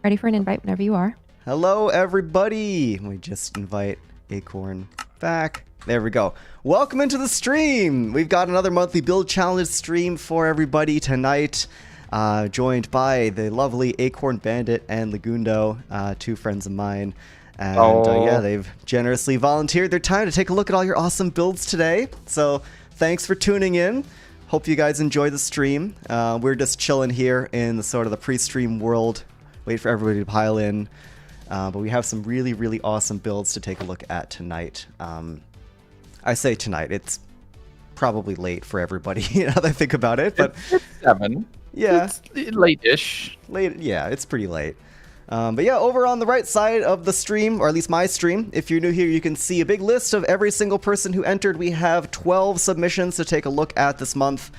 Ready for an invite whenever you are. Hello, everybody. We just invite Acorn back. There we go. Welcome into the stream. We've got another monthly build challenge stream for everybody tonight. Joined by the lovely Acorn Bandit and Lagundo, two friends of mine. And yeah, they've generously volunteered their time to take a look at all your awesome builds today. So thanks for tuning in. Hope you guys enjoy the stream. We're just chilling here in the sort of the pre-stream world. Wait for everybody to pile in. But we have some really, really awesome builds to take a look at tonight. I say tonight. It's probably late for everybody now that I think about it. But it's 7. Yeah. It's late-ish. Late, yeah, it's pretty late. But yeah, over on the right side of the stream, or at least my stream, if you're new here, you can see a big list of every single person who entered. We have 12 submissions to take a look at this month.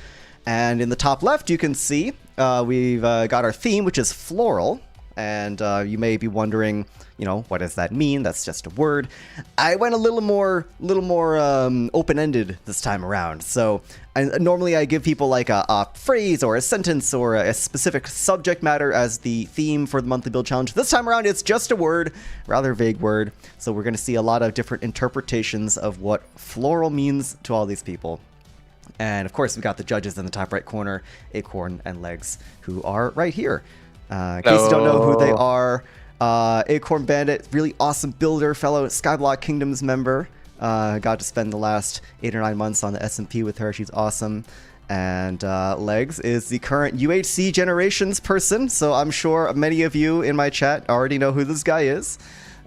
And in the top left, you can see we've got our theme, which is Floral. And you may be wondering, you know, what does that mean? That's just a word. I went a little more open-ended this time around. So normally I give people like a phrase or a sentence or a specific subject matter as the theme for the monthly build challenge. This time around, it's just a word, rather vague word. So we're going to see a lot of different interpretations of what floral means to all these people. And of course, we got the judges in the top right corner, Acorn and Legs, who are right here. In case you don't know who they are, Acorn Bandit, really awesome builder, fellow Skyblock Kingdoms member. Got to spend the last 8 or 9 months on the SMP with her. She's awesome. And Legs is the current UHC Generations person, so I'm sure many of you in my chat already know who this guy is.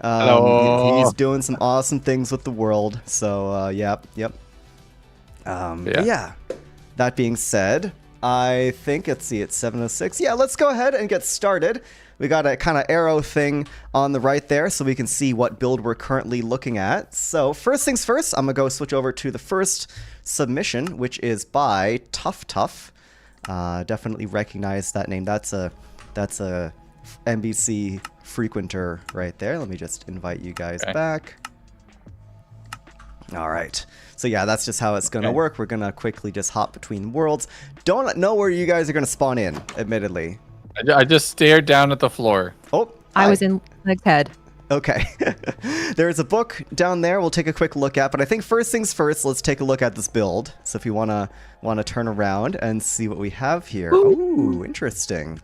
He's doing some awesome things with the world, so yep. Yeah. That being said, I think, let's see, it's 7:06. Yeah, let's go ahead and get started. We got a kind of arrow thing on the right there so we can see what build we're currently looking at. So first things first, I'm going to go switch over to the first submission, which is by Tough. Definitely recognize that name. That's a NBC frequenter right there. Let me just invite you guys back. All right. So yeah, that's just how it's going to work. We're going to quickly just hop between worlds. Don't know where you guys are going to spawn in, admittedly. I just stared down at the floor. Oh, I was in Leg's head. Okay. There's a book down there we'll take a quick look at, but I think first things first, let's take a look at this build. So if you want to turn around and see what we have here. Ooh, interesting.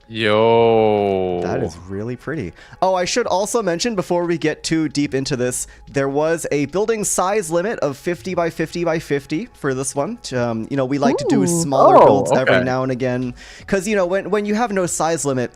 Yo. That is really pretty. Oh, I should also mention before we get too deep into this, there was a building size limit of 50 by 50 by 50 for this one. You know, we like to do smaller builds every now and again because, you know, when you have no size limit,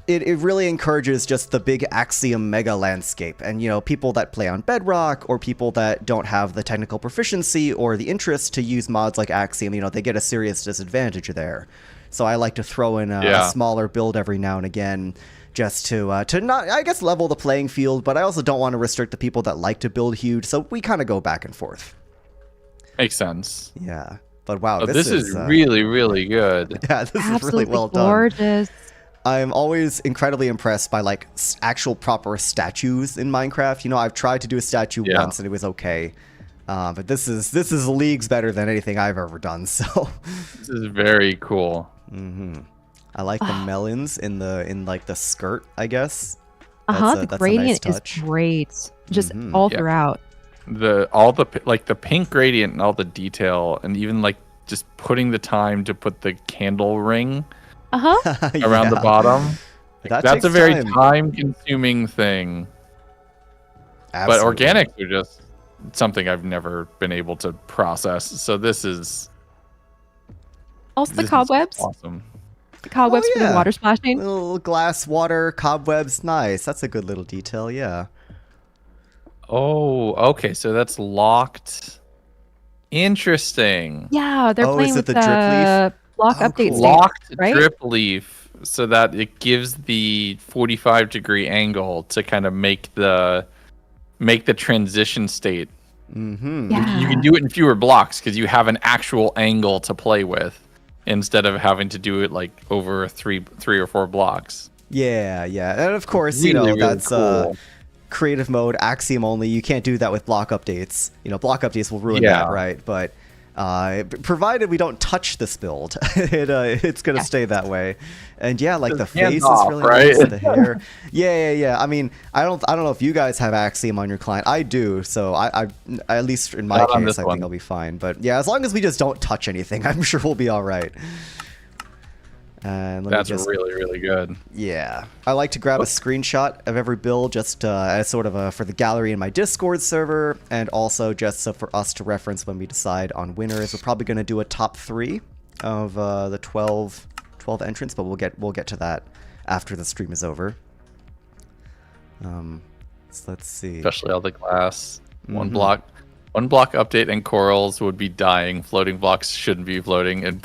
it really encourages just the big Axiom mega landscape. And, you know, people that play on Bedrock or people that don't have the technical proficiency or the interest to use mods like Axiom, you know, they get a serious disadvantage there. So I like to throw in a smaller build every now and again just to not, I guess, level the playing field, but I also don't want to restrict the people that like to build huge, so we kind of go back and forth. Makes sense. Yeah. But wow, this is really, really good. Yeah, this is really well done. Gorgeous. I'm always incredibly impressed by like actual proper statues in Minecraft. You know, I've tried to do a statue once and it was okay. But this is leagues better than anything I've ever done, so this is very cool. I like the melons in like the skirt, I guess. The gradient is great, just all throughout. The pink gradient and all the detail, and even like just putting the time to put the candle ring around the bottom. That's a very time-consuming thing. Absolutely. But organics are just something I've never been able to process. So this is also the cobwebs. Awesome. The cobwebs for the water splashing. Little glass water cobwebs, nice. That's a good little detail, yeah. Oh, okay. So that's locked. Interesting. Yeah, they're playing with the drip leaf block update. Cool. Locked right? drip leaf, so that it gives the 45-degree angle to kind of make the transition state. Yeah. You can do it in fewer blocks because you have an actual angle to play with instead of having to do it like over three or four blocks. Yeah, and of course, really, you know, really that's cool. Creative mode, Axiom only. You can't do that with block updates. You know, block updates will ruin that, right? But Provided we don't touch this build, it's gonna stay that way. And yeah, like the face off, is really right? nice. The hair, yeah. I mean, I don't know if you guys have Axiom on your client. I do, so I at least in my case, I think I'll be fine. But yeah, as long as we just don't touch anything, I'm sure we'll be all right. And that's really, really good. Yeah, I like to grab a screenshot of every build just as sort of for the gallery in my Discord server, and also just so for us to reference when we decide on winners. We're probably going to do a top 3 of the 12 entrants, but we'll get to that after the stream is over. So let's see. Especially all the glass. One block update and corals would be dying. Floating blocks shouldn't be floating. And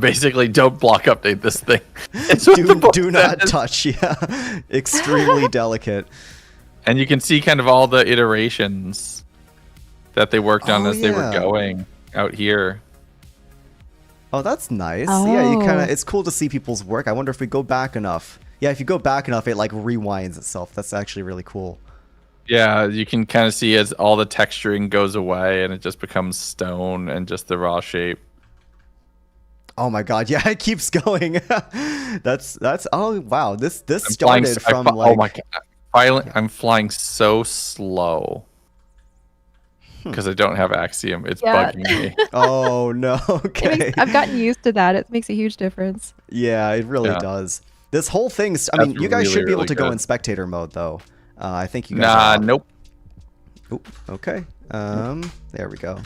basically don't block update this thing. do not touch. Yeah, extremely delicate. And you can see kind of all the iterations that they worked on as they were going out here. Oh, that's nice. Yeah, it's cool to see people's work. I wonder if we go back enough. Yeah, if you go back enough, it like rewinds itself. That's actually really cool. Yeah, you can kind of see as all the texturing goes away and it just becomes stone and just the raw shape. Oh my god, yeah, it keeps going. that's oh wow. This started from like oh my god. I'm flying so slow. Because I don't have Axiom. It's bugging me. Oh no. Okay. I've gotten used to that. It makes a huge difference. Yeah, it really does. This whole thing, I mean, you guys should be able to go in spectator mode though. I think you guys nope. Oop, okay. There we go.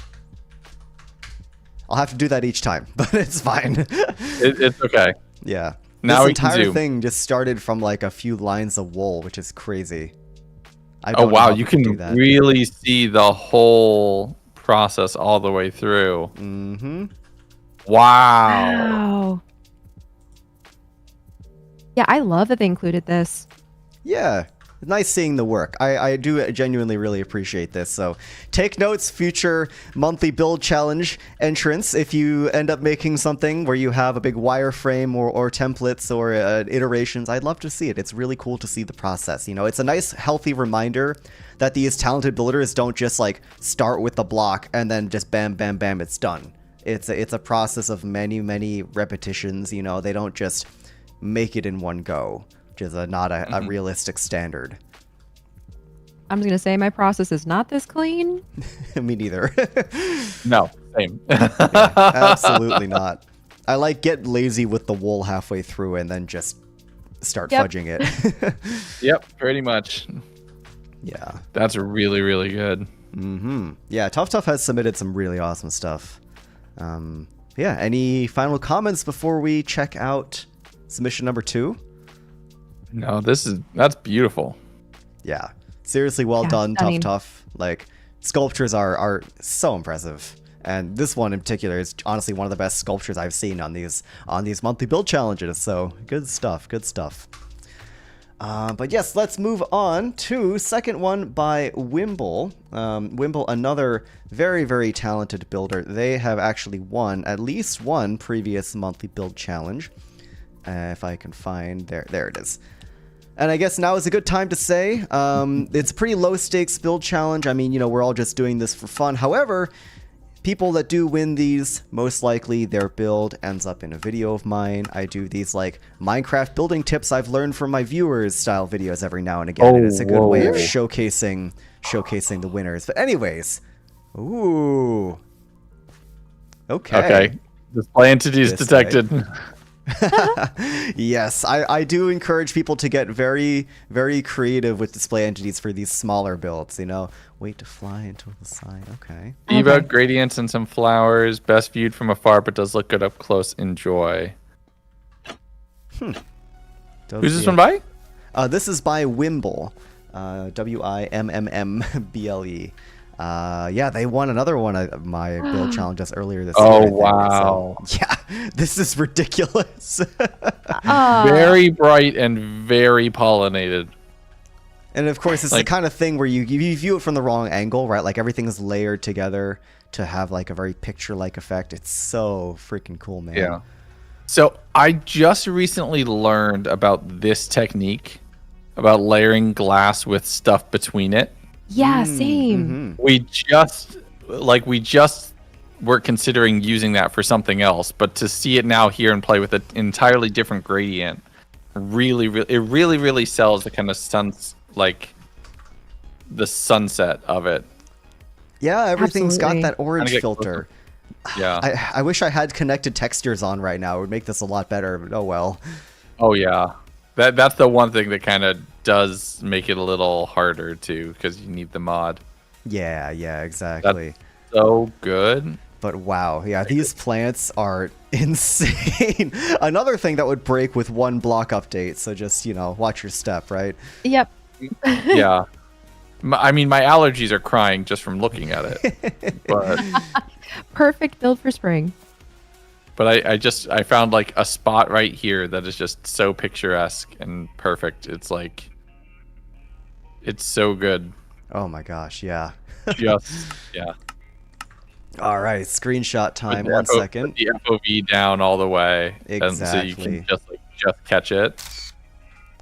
I'll have to do that each time, but it's fine. It's okay. Yeah. Now this entire thing just started from like a few lines of wool, which is crazy. Oh wow, you can really see the whole process all the way through. Mm-hmm. Wow. Yeah, I love that they included this. Yeah. Nice seeing the work. I do genuinely really appreciate this. So take notes, future monthly build challenge entrants. If you end up making something where you have a big wireframe or templates or iterations, I'd love to see it. It's really cool to see the process. You know, it's a nice, healthy reminder that these talented builders don't just like start with the block and then just bam, bam, bam, it's done. It's a process of many, many repetitions. You know, they don't just make it in one go. Which is not a realistic standard. I'm just going to say my process is not this clean. Me neither. No, same. Yeah, absolutely not. I like get lazy with the wool halfway through and then just start fudging it. Yep, pretty much. Yeah. That's really, really good. Mm-hmm. Yeah, Tough has submitted some really awesome stuff. Yeah, any final comments before we check out submission number 2? No, that's beautiful. Yeah, seriously, well done, stunning. Tough. Like, sculptures are so impressive, and this one in particular is honestly one of the best sculptures I've seen on these monthly build challenges. So good stuff, good stuff. But yes, let's move on to second one by Wimble. Wimble, another very, very talented builder. They have actually won at least one previous monthly build challenge. If I can find there it is. And I guess now is a good time to say, it's a pretty low stakes build challenge. I mean, you know, we're all just doing this for fun. However, people that do win these, most likely their build ends up in a video of mine. I do these like Minecraft building tips I've learned from my viewers style videos every now and again. And it's a good way of showcasing the winners. But anyways, ooh. Okay. Display entities detected. Yes, I do encourage people to get very, very creative with display entities for these smaller builds, you know. Wait to fly into the side, okay. Eva, gradients and some flowers, best viewed from afar, but does look good up close. Enjoy. Who's this one by? This is by Wimble, Wimble. Yeah, they won another one of my build challenges earlier this year. Oh, wow. So, yeah, this is ridiculous. Very bright and very pollinated. And of course, it's like, the kind of thing where you view it from the wrong angle, right? Like everything is layered together to have like a very picture-like effect. It's so freaking cool, man. Yeah. So I just recently learned about this technique, about layering glass with stuff between it. Yeah, same. We just we're considering using that for something else. But to see it now here and play with an entirely different gradient, it really sells the kind of the sunset of it. Yeah, everything's Absolutely. got that orange filter. Yeah. I wish I had connected textures on right now. It would make this a lot better, but oh well. Oh yeah. That's the one thing that kind of does make it a little harder too, because you need the mod. Yeah, exactly. That's so good. But wow, yeah, these plants are insane. Another thing that would break with one block update, so just, watch your step, right? Yep. Yeah. I mean, my allergies are crying just from looking at it. But Perfect build for spring. But I found like a spot right here that is just so picturesque and perfect. It's like, it's so good. Oh my gosh, yeah. Yeah. All right, screenshot time. Put 1 second. Put the FOV down all the way, Exactly. and so you can just catch it.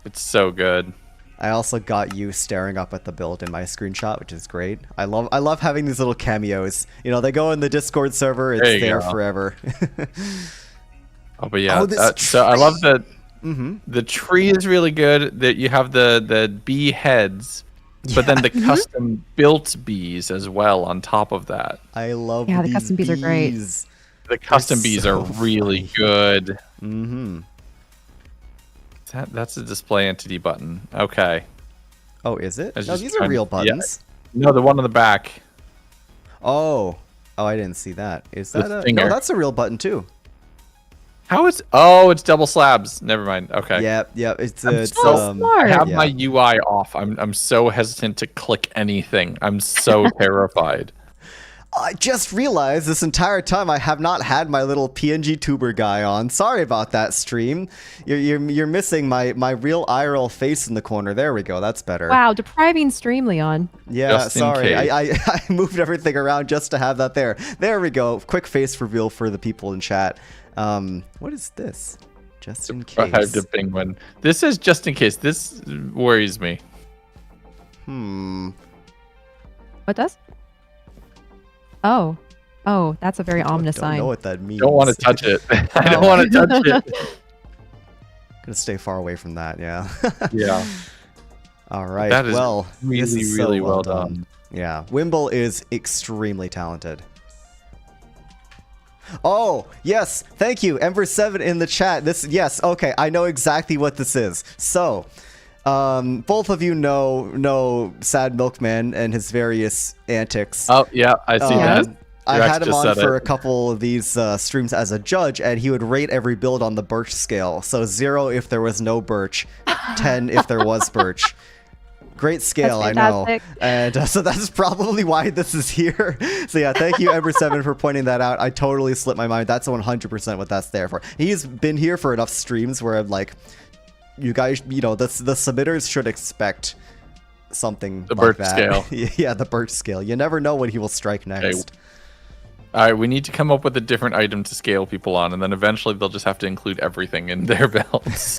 It's so good. I also got you staring up at the build in my screenshot, which is great. I love having these little cameos. They go in the Discord server. It's there forever. Oh, but yeah. This so I love that. Mm-hmm. The tree is really good. That you have the bee heads, but then the custom built bees as well on top of that. I love. Yeah, the custom bees are great. The custom bees are really good. Mm-hmm. That's a display entity button. Okay. Oh, is it? No, these are real buttons. Yeah. No, the one on the back. Oh, I didn't see that. Is that The a? stinger. No, that's a real button too. How is? Oh, it's double slabs. Never mind. Okay. Yep. It's so smart. I have my UI off. I'm so hesitant to click anything. I'm so terrified. I just realized this entire time I have not had my little PNG tuber guy on. Sorry about that, stream. You're missing my real IRL face in the corner. There we go. That's better. Wow, depriving stream, Leon. Yeah, Just in sorry. case. I moved everything around just to have that there. There we go. Quick face reveal for the people in chat. What is this? Just in case. Deprived of penguin. This is just in case. This worries me. What does? Oh, that's a very ominous Don't sign. know what that means. Don't want to touch it. I don't want to touch it. Gonna stay far away from that. Yeah. Yeah. All right. That is this is so really well done. Yeah, Wimble is extremely talented. Oh, yes. Thank you. Ember7 in the chat. Yes. Okay. I know exactly what this is. So, both of you know Sad Milkman and his various antics. Oh, yeah. I see that. I had him on for a couple of these streams as a judge, and he would rate every build on the birch scale. So 0 if there was no birch, 10 if there was birch. Great scale, I know. And so that's probably why this is here. So yeah, thank you, Ember7, for pointing that out. I totally slipped my mind. That's 100% what that's there for. He's been here for enough streams where I'm like, you guys, the submitters should expect something like birch that. Scale. Yeah, the birch scale. You never know what he will strike next. Okay. All right, we need to come up with a different item to scale people on, and then eventually they'll just have to include everything in their builds.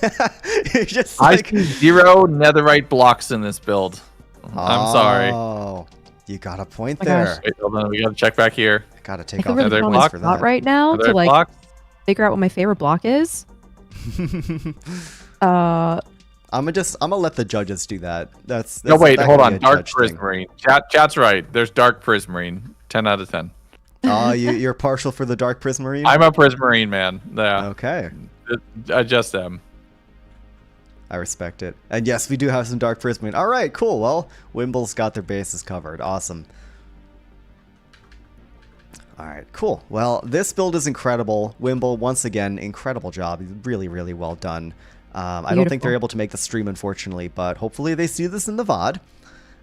Just I see 0 netherite blocks in this build. I'm sorry. Oh, you got a point Oh my there. gosh. Wait, hold on. We got to check back here. Gotta I take can off really Nether go on block this for spot that. right now Netherite to like blocks? figure out what my favorite block is. I'm gonna let the judges do that. That's No, wait, that hold can be on. a Dark judge thing. Prismarine. Chat's right. There's Dark Prismarine. 10 out of 10. You're partial for the Dark Prismarine? I'm a Prismarine man. Yeah. Okay. I just am. I respect it. And yes, we do have some Dark Prismarine. All right, cool. Well, Wimble's got their bases covered. Awesome. All right, cool. Well, this build is incredible. Wimble, once again, incredible job. Really, really well done. I don't think they're able to make the stream, unfortunately, but hopefully they see this in the VOD.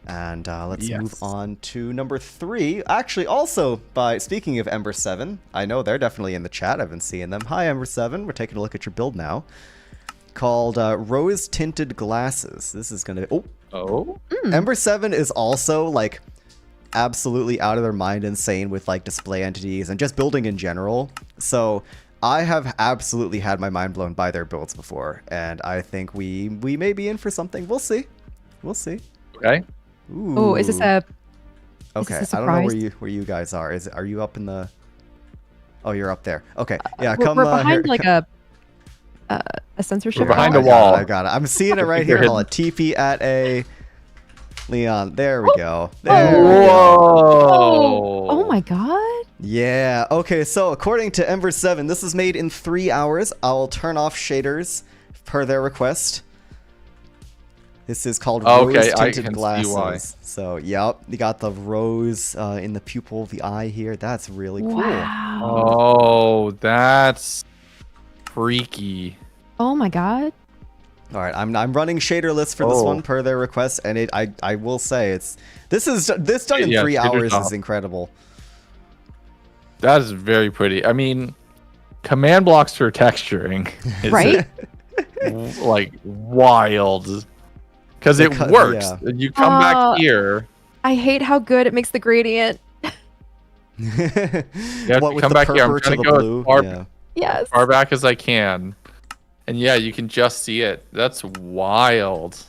And let's move on to number 3. Actually, also, speaking of Ember7, I know they're definitely in the chat. I've been seeing them. Hi, Ember7. We're taking a look at your build now. Called Rose Tinted Glasses. This is going to... Oh? Ember7 is also, like, absolutely out of their mind insane with, like, display entities and just building in general. So... I have absolutely had my mind blown by their builds before, and I think we may be in for something. We'll see. We'll see. Okay. Ooh. Oh, is this a... Okay, is this a I don't know surprise? where you guys are. Are you up in the... Oh, you're up there. Okay, yeah, We're come behind here. like a censorship. We're behind I a wall. I got it. I'm seeing it right here. Hold on. TP at a Leon. There we go. There we Whoa! go. Oh my god. Yeah. Okay. So according to Ember 7, this is made in 3 hours. I'll turn off shaders per their request. This is called rose-tinted glasses. So, yep, you got the rose in the pupil of the eye here. That's really cool. Wow. Oh, that's freaky. Oh my god. All right, I'm running shader lists for this one per their request, and I will say this done in 3 hours is incredible. That is very pretty. I mean, command blocks for texturing is right? like wild. Because it works. Yeah. You come back here. I hate how good it makes the gradient. You have to come back here. I'm trying to go as far back as I can. And yeah, you can just see it. That's wild.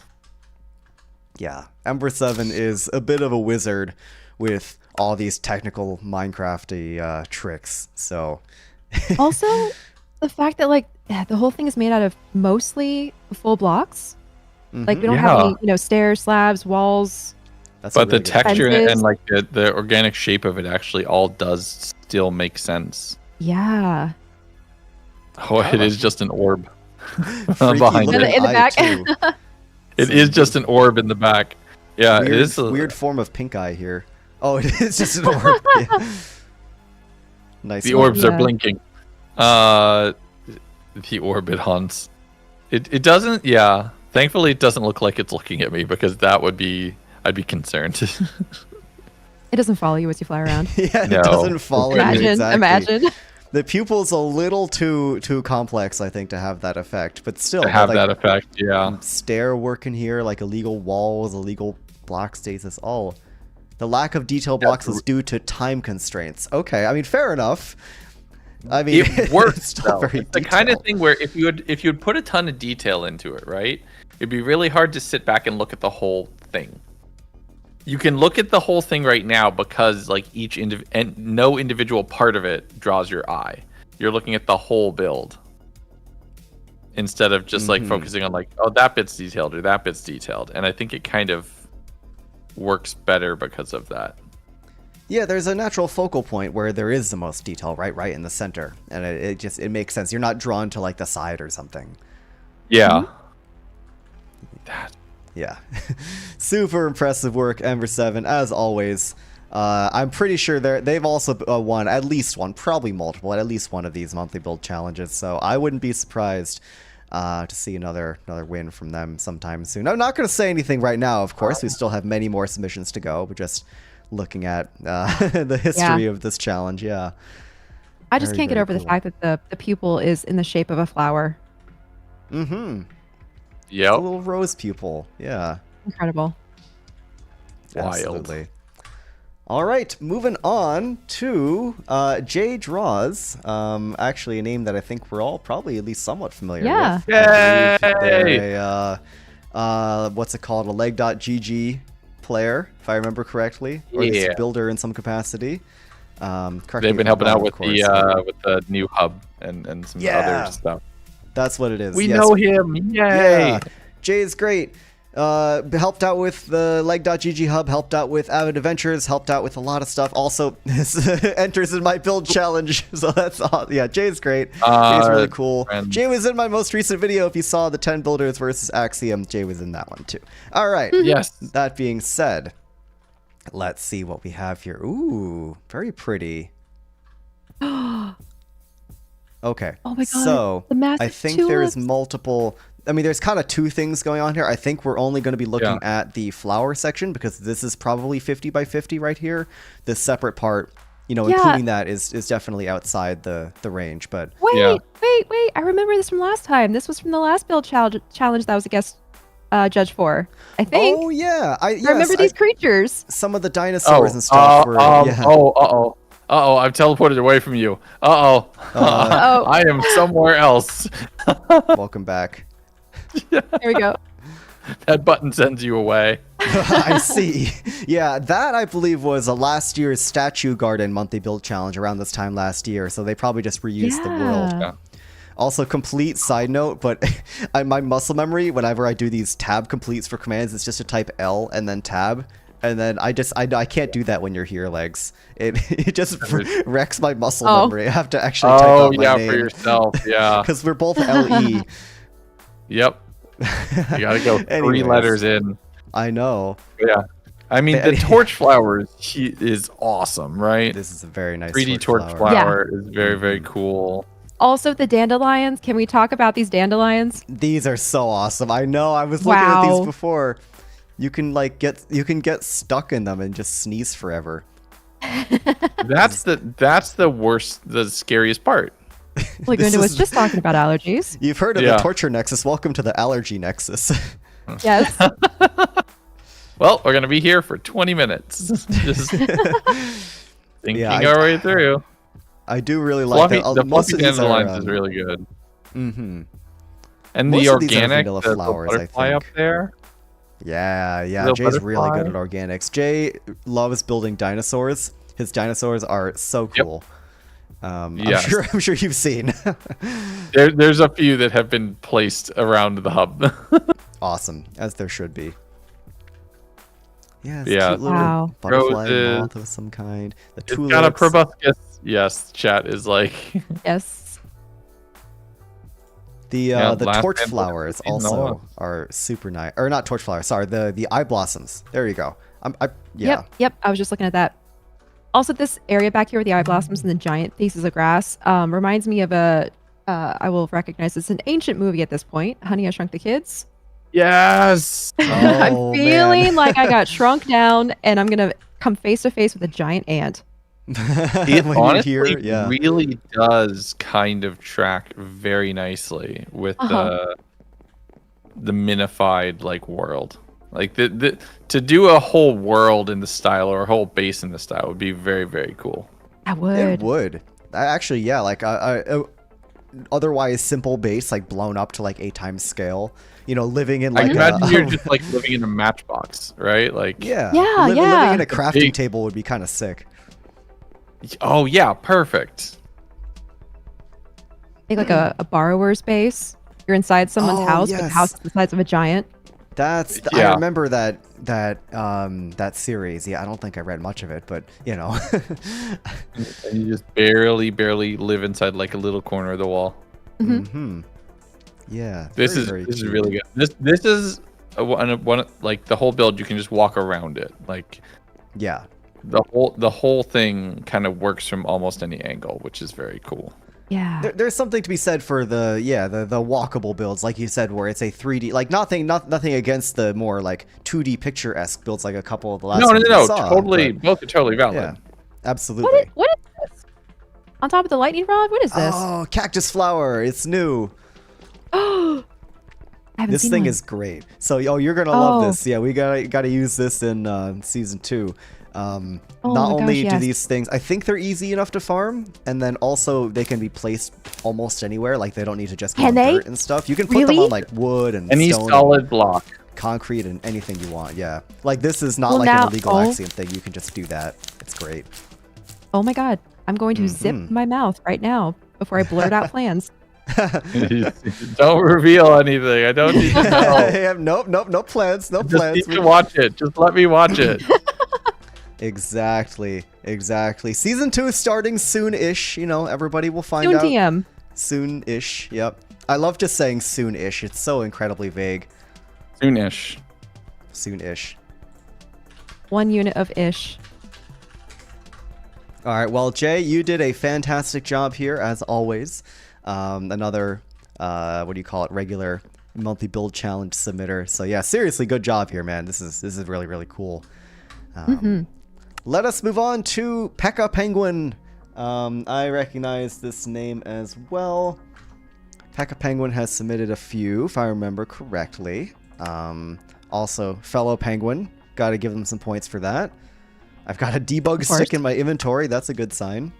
Yeah. Ember 7 is a bit of a wizard with all these technical Minecrafty tricks. So also, the fact that like the whole thing is made out of mostly full blocks. Like we don't have any, stairs, slabs, walls. But the texture and like the organic shape of it actually all does still make sense. Yeah. Oh, it is just an orb behind it. In the back. It is just an orb in the back. Yeah, weird, it is a weird form of pink eye here. Oh, it is just an orb. Yeah. Nice. The orbs are blinking. The orbit haunts. It doesn't. Yeah. Thankfully, it doesn't look like it's looking at me because that would be, I'd be concerned. It doesn't follow you as you fly around. Yeah, it doesn't follow you. Exactly. Imagine. The pupil's a little too complex, I think, to have that effect. But still, to have that effect, yeah. Stair work in here, like illegal walls, illegal block stasis, all. The lack of detail blocks is due to time constraints. Okay, I mean, fair enough. I mean, it works. Still very it's the kind of thing where if you would put a ton of detail into it, right? It'd be really hard to sit back and look at the whole thing. You can look at the whole thing right now because like no individual part of it draws your eye. You're looking at the whole build instead of just like focusing on like, oh, that bit's detailed or that bit's detailed. And I think it kind of works better because of that. Yeah, there's a natural focal point where there is the most detail, right in the center, and it makes sense. You're not drawn to like the side or something. Yeah. Yeah. Super impressive work, Ember 7, as always. I'm pretty sure they've also won at least one, probably multiple, at least one of these monthly build challenges. So I wouldn't be surprised to see another win from them sometime soon. I'm not going to say anything right now, of course. We still have many more submissions to go, but just looking at the history of this challenge, yeah. I just can't get over the fact that the pupil is in the shape of a flower. Mm-hmm. Yeah. A little rose pupil, yeah. Incredible. Wild. Absolutely. All right, moving on to Jay Draws. Actually, a name that I think we're all probably at least somewhat familiar with. Yay! They're what's it called? A leg.gg player, if I remember correctly, or a builder in some capacity. They've been helping out with the new hub and some other stuff. That's what it is. We know him. Yay! Yeah. Jay's great. Helped out with the leg.gg hub, helped out with Avid Adventures, helped out with a lot of stuff. Also, enters in my build challenge, so that's awesome. Yeah, Jay's great. Jay's really cool. Jay was in my most recent video. If you saw the 10 builders versus Axiom, Jay was in that one too. All right. Yes. That being said, let's see what we have here. Ooh, very pretty. Okay. Oh my god. So I think there's multiple. I mean, there's kind of two things going on here. I think we're only going to be looking at the flower section because this is probably 50 by 50 right here. The separate part, including that is definitely outside the range. But wait! I remember this from last time. This was from the last build challenge that I was a guest judge for. I think. Oh yeah, I remember these creatures. Some of the dinosaurs and stuff were. Uh-oh, I've teleported away from you. I am somewhere else. Welcome back. There we go. That button sends you away. I see. Yeah, that I believe was a last year's statue garden monthly build challenge around this time last year. So they probably just reused the world. Yeah. Also, complete side note, but my muscle memory, whenever I do these tab completes for commands, it's just to type L and then tab. And then I can't do that when you're here, Legs. It just wrecks my muscle memory. I have to actually type out my name. For yourself, yeah. Because we're both LE. Yep. You gotta go 3 letters in. I know. Yeah. I mean, the torch flowers is awesome, right? This is a very nice 3D torch flower is very, very cool. Also, the dandelions. Can we talk about these dandelions? These are so awesome. I know. I was looking at these before. You can get stuck in them and just sneeze forever. That's the worst, the scariest part. Laguna was just talking about allergies. You've heard of the torture nexus. Welcome to the allergy nexus. Yes. Well, we're gonna be here for 20 minutes, just thinking our way through. I do really like that. The fluffy dandelions is really good. Mm-hmm. And most the organic the flowers, butterfly up there. Yeah. Jay's really good at organics. Jay loves building dinosaurs. His dinosaurs are so cool. Yep. I'm sure you've seen. There's a few that have been placed around the hub. Awesome, as there should be. Yeah, cute little butterfly moth of some kind. The tulips. Got a proboscis. Yes, chat is like. Yes. The torch flowers also are super nice. Or not torch flowers. Sorry, the eye blossoms. There you go. Yep. I was just looking at that. Also, this area back here with the eye blossoms and the giant pieces of grass reminds me of I will recognize this, an ancient movie at this point, Honey, I Shrunk the Kids. Yes. I'm feeling like I got shrunk down and I'm going to come face to face with a giant ant. It honestly really does kind of track very nicely with the minified like world. Like to do a whole world in the style or a whole base in the style would be very, very cool. It would. Actually, yeah, like otherwise simple base like blown up to like 8 times scale. You know, living in like imagine you're just like living in a matchbox, right? Like living in a crafting table would be kind of sick. Oh yeah, perfect. Take like a borrower's base. You're inside someone's house, but the house is the size of a giant. I remember that series. Yeah, I don't think I read much of it, but you know. And you just barely live inside like a little corner of the wall. Mm-hmm. Yeah. This is really good. This is one like the whole build. You can just walk around it. Like the whole thing kind of works from almost any angle, which is very cool. Yeah. There's something to be said for the walkable builds, like you said, where it's a 3D, like nothing against the more like 2D picture-esque builds, like a couple of the last ones we saw, totally, both are totally valid. Yeah, absolutely. What is this? On top of the lightning rod? What is this? Oh, cactus flower. It's new. This thing is great. So, you're gonna love this. Yeah, we gotta use this in season 2. Not only do these things, I think they're easy enough to farm, and then also they can be placed almost anywhere. Like they don't need to just go on dirt and stuff. You can put them on like wood and any stone solid block, concrete, and anything you want. Yeah, like this is not like an illegal axiom thing. You can just do that. It's great. Oh my god, I'm going to zip my mouth right now before I blurt out plans. Don't reveal anything. I don't need to know. No plans. No just plans. Need to watch it. Just let me watch it. Exactly. Season 2 is starting soon-ish. You know, everybody will find out. TM. Soon-ish. Yep. I love just saying soon-ish. It's so incredibly vague. Soon-ish. 1 unit of ish. All right. Well, Jay, you did a fantastic job here as always. Another what do you call it? Regular monthly build challenge submitter. So yeah, seriously, good job here, man. This is really, really cool. Let us move on to Pekka Penguin. I recognize this name as well. Pekka Penguin has submitted a few, if I remember correctly. Also, fellow Penguin. Got to give them some points for that. I've got a debug stick in my inventory. That's a good sign.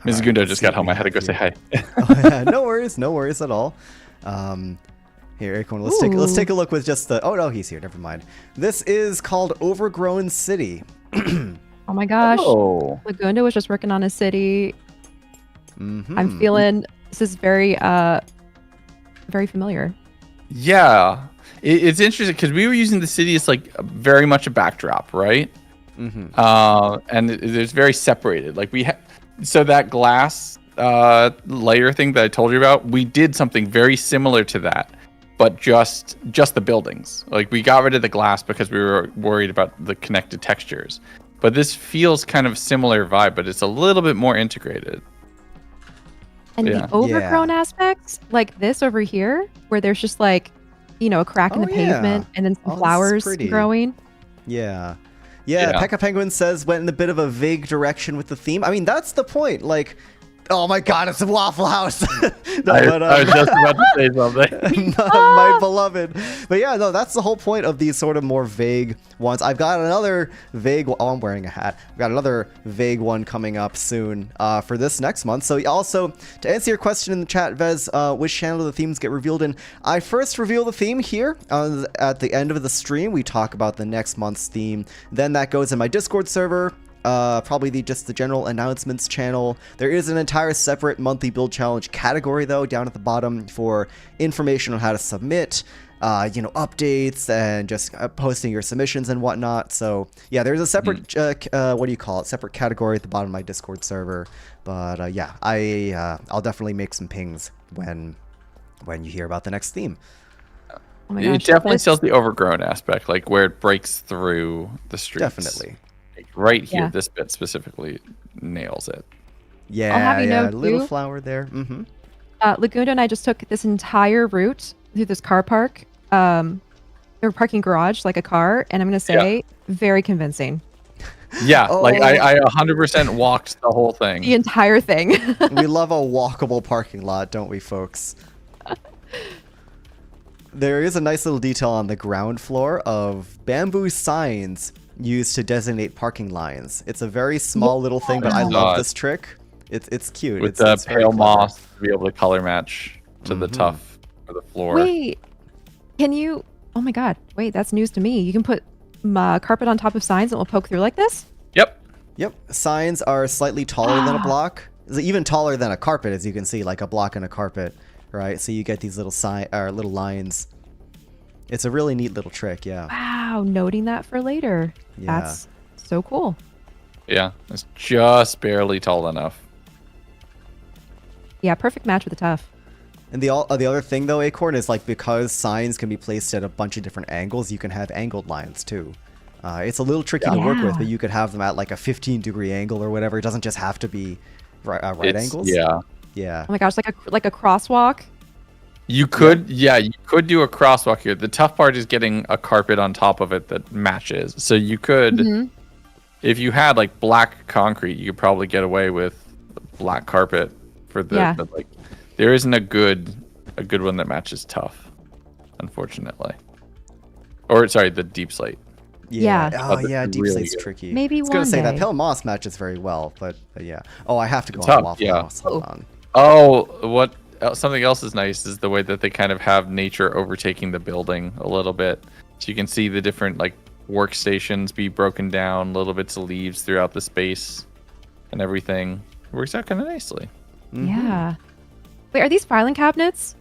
Ms. Gundo just got home. I had to go say hi. Oh, yeah, no worries at all. Here, Acorn, let's take a look with just the. Oh no, he's here. Never mind. This is called Overgrown City. Oh my gosh. Oh. Lagundo was just working on a city. Mm-hmm. I'm feeling this is very very familiar. Yeah. It's interesting because we were using the city as like very much a backdrop, right? Mm-hmm. And it's very separated. Like so that glass layer thing that I told you about, we did something very similar to that, but just the buildings. Like we got rid of the glass because we were worried about the connected textures. But this feels kind of similar vibe, but it's a little bit more integrated. And the overgrown aspects, like this over here, where there's just like, a crack in the pavement and then some flowers growing. Yeah, Pekka Penguin says went in a bit of a vague direction with the theme. I mean, that's the point. Like, oh my god, it's a Waffle House. I was just about to say something. My beloved. But yeah, no, that's the whole point of these sort of more vague ones. I've got another vague. Oh, I'm wearing a hat. I've got another vague one coming up soon for this next month. So also, to answer your question in the chat, Vez, which channel do the themes get revealed in? I first reveal the theme here at the end of the stream. We talk about the next month's theme. Then that goes in my Discord server. Probably just the general announcements channel. There is an entire separate monthly build challenge category though down at the bottom for information on how to submit, updates and just posting your submissions and whatnot. So yeah, there's a separate separate category at the bottom of my Discord server. But I'll definitely make some pings when you hear about the next theme. Oh my gosh, it definitely sells the overgrown aspect, like where it breaks through the streets. Definitely. Right here, this bit specifically nails it. Yeah, I'll have you know, little too, flower there. Mm-hmm. Lagundo and I just took this entire route through this car park. They were parking garage like a car, and I'm gonna say very convincing. Yeah, like I 100% walked the whole thing. The entire thing. We love a walkable parking lot, don't we, folks? There is a nice little detail on the ground floor of bamboo signs used to designate parking lines. It's a very small little thing, but I love this trick. It's cute. With the pale moss to be able to color match to the tuff or the floor. Wait, can you? Oh my god! Wait, that's news to me. You can put carpet on top of signs and it will poke through like this. Yep. Signs are slightly taller than a block. Even taller than a carpet, as you can see, like a block and a carpet, right? So you get these little little lines. It's a really neat little trick, yeah. Wow, noting that for later. Yeah. That's so cool. Yeah, it's just barely tall enough. Yeah, perfect match with the tuff. And the other thing, though, Acorn, is like because signs can be placed at a bunch of different angles, you can have angled lines, too. It's a little tricky to work with, but you could have them at like a 15-degree angle or whatever. It doesn't just have to be right angles. Yeah. Yeah. Oh my gosh, like a crosswalk. You could, you could do a crosswalk here. The tough part is getting a carpet on top of it that matches. So you could, if you had like black concrete, you could probably get away with black carpet for the, but like there isn't a good one that matches tough, unfortunately. Or sorry, the deep slate. Yeah. Oh yeah, deep really slate's good. tricky. Maybe I was gonna say that day. pale moss matches very well, but yeah. Oh, I have to go Tough, on Waffle House. Hold on. Oh, something else is nice is the way that they kind of have nature overtaking the building a little bit. So you can see the different like workstations be broken down, little bits of leaves throughout the space and everything. It works out kind of nicely. Yeah. Wait, are these filing cabinets?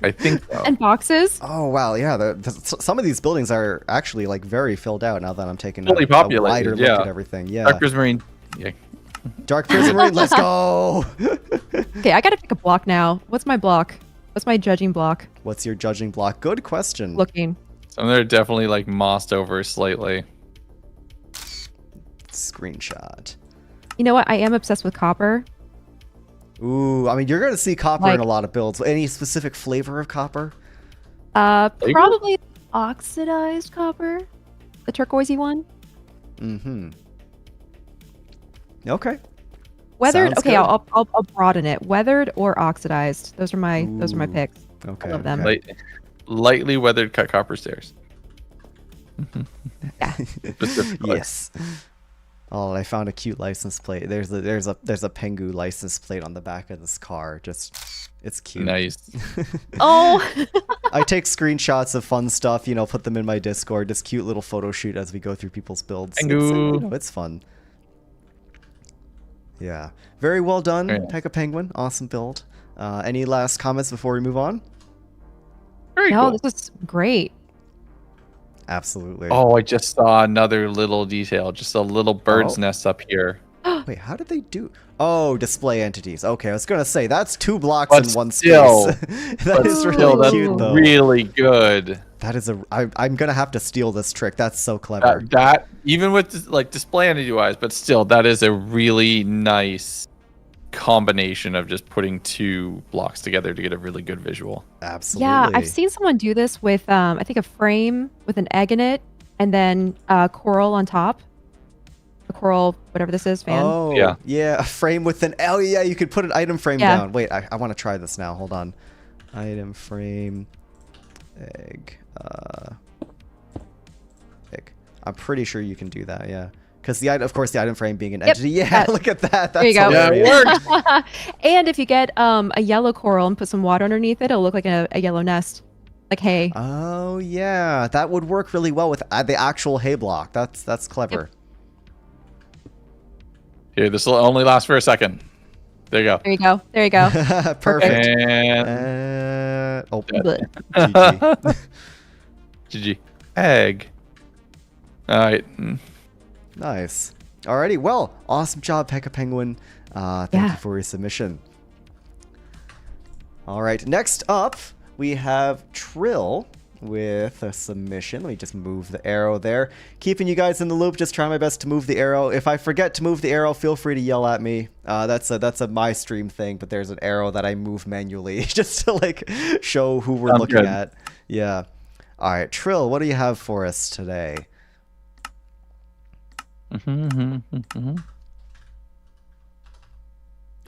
I think so. And boxes? Oh wow, yeah. Some of these buildings are actually like very filled out now that I'm taking Fully a populated, wider look at everything. Yeah. Dark Prismarine. Yeah. Dark Prismarine, let's go. Okay, I gotta pick a block now. What's my block? What's my judging block? What's your judging block? Good question. Looking. Some of them are definitely like mossed over slightly. Screenshot. You know what? I am obsessed with copper. Ooh, I mean, you're gonna see copper in a lot of builds. Any specific flavor of copper? Probably oxidized copper, the turquoisey one. Mm-hmm. Okay. Weathered. Sounds Okay, good. I'll broaden it. Weathered or oxidized. Those are my picks. Okay. I love them. Lightly weathered cut copper stairs. Yeah. Specifically. Yes. Oh, I found a cute license plate. There's a Pengu license plate on the back of this car. It's cute. Nice. Oh. I take screenshots of fun stuff, put them in my Discord. This cute little photo shoot as we go through people's builds. Pengu. It's fun. Yeah. Very well done, Very nice. Pekka Penguin. Awesome build. Any last comments before we move on? Very No, cool. this is great. Absolutely. Oh, I just saw another little detail. Just a little bird's Oh. nest up here. Wait, how did they do? Oh, display entities. Okay, I was gonna say that's 2 blocks But in one still- space. That is still, really that's cute, though. Really good. That is I'm gonna have to steal this trick. That's so clever. That even with like display entity wise, but still, that is a really nice combination of just putting 2 blocks together to get a really good visual. Absolutely. Yeah, I've seen someone do this with, I think, a frame with an egg in it, and then coral on top. A coral, whatever this is, fan. Oh, yeah, a frame with an... Oh, yeah, you could put an item frame down. Wait, I want to try this now. Hold on. Item frame, egg, egg. I'm pretty sure you can do that, yeah. Because, of course, the item frame being an entity. Yeah, look at that. That's There you go. hilarious. Yeah, it worked. And if you get a yellow coral and put some water underneath it, it'll look like a yellow nest. Like hay. Oh, yeah. That would work really well with the actual hay block. That's clever. Here, this will only last for a second. There you go. There you go. There you go. Perfect. And Oh, Blech. GG. GG. Egg. All right. Nice. Alrighty, well, awesome job, Pekka Penguin. Thank you for your submission. Alright, next up, we have Trill with a submission. Let me just move the arrow there. Keeping you guys in the loop, just trying my best to move the arrow. If I forget to move the arrow, feel free to yell at me. That's a my stream thing, but there's an arrow that I move manually just to like show who we're looking at. Yeah. Alright, Trill, what do you have for us today?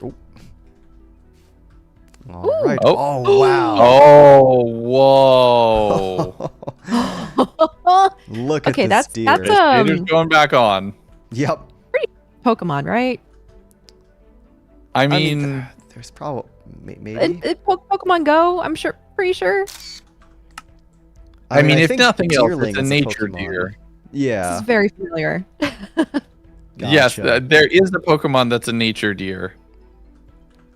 Oh. All right. Oh, wow. Oh, whoa. Look at Okay, this that's deer. It's going back on. Yep. Pokemon, right? I mean, there's probably maybe. Pokemon Go, I'm pretty sure. I mean, if think nothing else, deerling it's a is nature Pokemon. deer. This Yeah. is very familiar. Yes, Gotcha. there is a Pokemon that's a nature deer.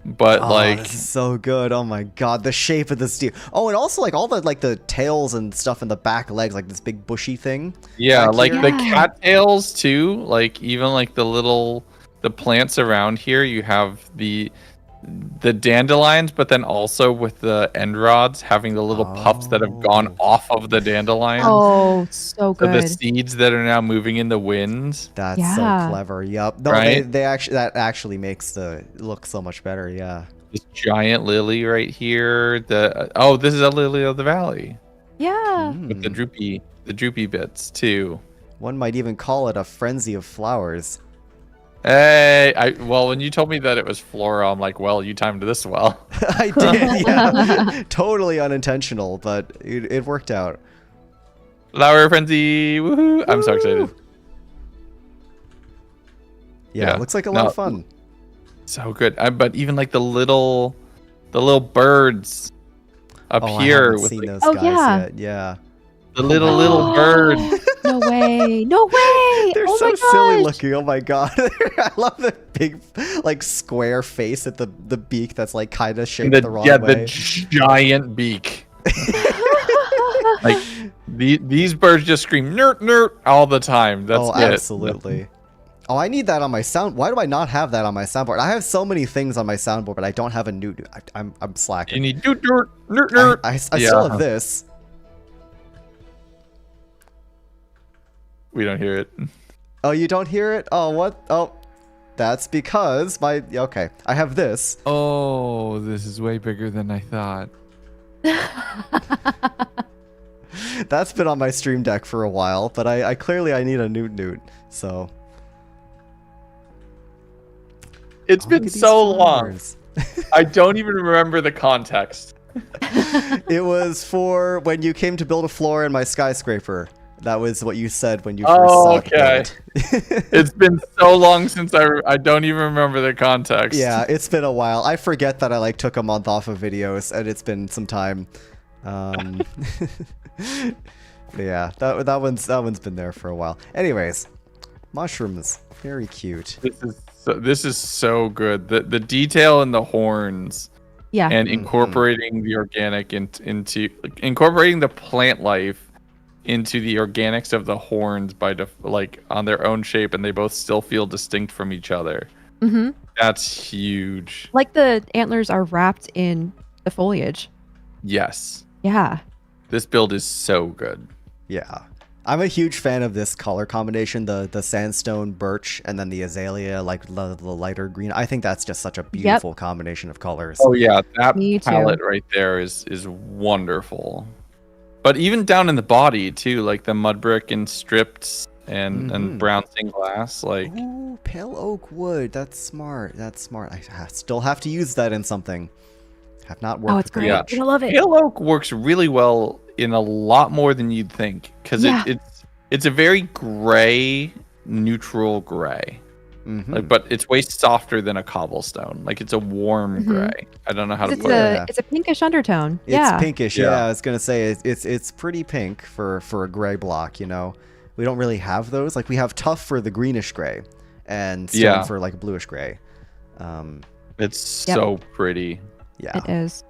But like, this is so good. Oh my god, the shape of this deer. Oh, and also like all the tails and stuff in the back legs, like this big bushy thing. yeah, back like here. the cattails too. Like even like the plants around here, you have the dandelions, but then also with the end rods having the little puffs that have gone off of the dandelions. Oh, so So good. the seeds that are now moving in the wind. That's Yeah. so clever. Yep. No, Right? they actually that actually makes the look so much better. Yeah. This giant lily right here. This is a lily of the valley Yeah. with the droopy bits too. One might even call it a frenzy of flowers. Hey, well, when you told me that it was Floral, I'm like, well, you timed this well. I did, yeah. Totally unintentional, but it worked out. Flower frenzy, woohoo! I'm so excited. Yeah, Yeah. it looks like a lot No. of fun. So good. But even like the little birds up Oh, I here haven't with seen like, those Oh, guys yeah. yet. Yeah. the little birds. No way. No way. They're oh so my silly gosh. looking. Oh my god. I love the big like square face at the beak that's like kind of shaped the wrong way. The giant beak. Like these birds just scream nert nert all the time. That's Oh, it. absolutely. Oh, I need that on my sound. Why do I not have that on my soundboard? I have so many things on my soundboard, but I don't have a new. I'm slacking. You need nert nert nert. I still have this. We don't hear it. Oh, you don't hear it? Oh, what? Oh, that's because okay. I have this. Oh, this is way bigger than I thought. That's been on my stream deck for a while, but I clearly I need a newt. So It's Oh, been look at these so long. flowers. I don't even remember the context. It was for when you came to build a floor in my skyscraper. That was what you said when you first saw the build. It's been so long since I don't even remember the context. Yeah, it's been a while. I forget that I like took a month off of videos, and it's been some time. Yeah, that one's been there for a while. Anyways, mushrooms, very cute. This is so good. The detail in the horns. Yeah. And incorporating the organic into incorporating the plant life into the organics of the horns by like on their own shape, and they both still feel distinct from each other. Mm-hmm. That's huge. Like the antlers are wrapped in the foliage. Yes. Yeah. This build is so good. Yeah. I'm a huge fan of this color combination, the sandstone birch and then the azalea, like the lighter green. I think that's just such a beautiful combination of colors. Oh yeah, that palette right there is wonderful. But even down in the body too, like the mud brick and stripped and brown stained glass, like ooh, pale oak wood. That's smart. That's smart. I still have to use that in something. Have not worked. Oh, it's great. Yeah. I love it. Pale oak works really well in a lot more than you'd think, because it's a very gray, neutral gray. Like, but it's way softer than a cobblestone. Like, it's a warm gray. I don't know how to put it. It's a pinkish undertone. It's pinkish. Yeah, I was gonna say it's pretty pink for a gray block. You know, we don't really have those. Like, we have tough for the greenish gray, and stone for like a bluish gray. It's so pretty. Yeah, it is.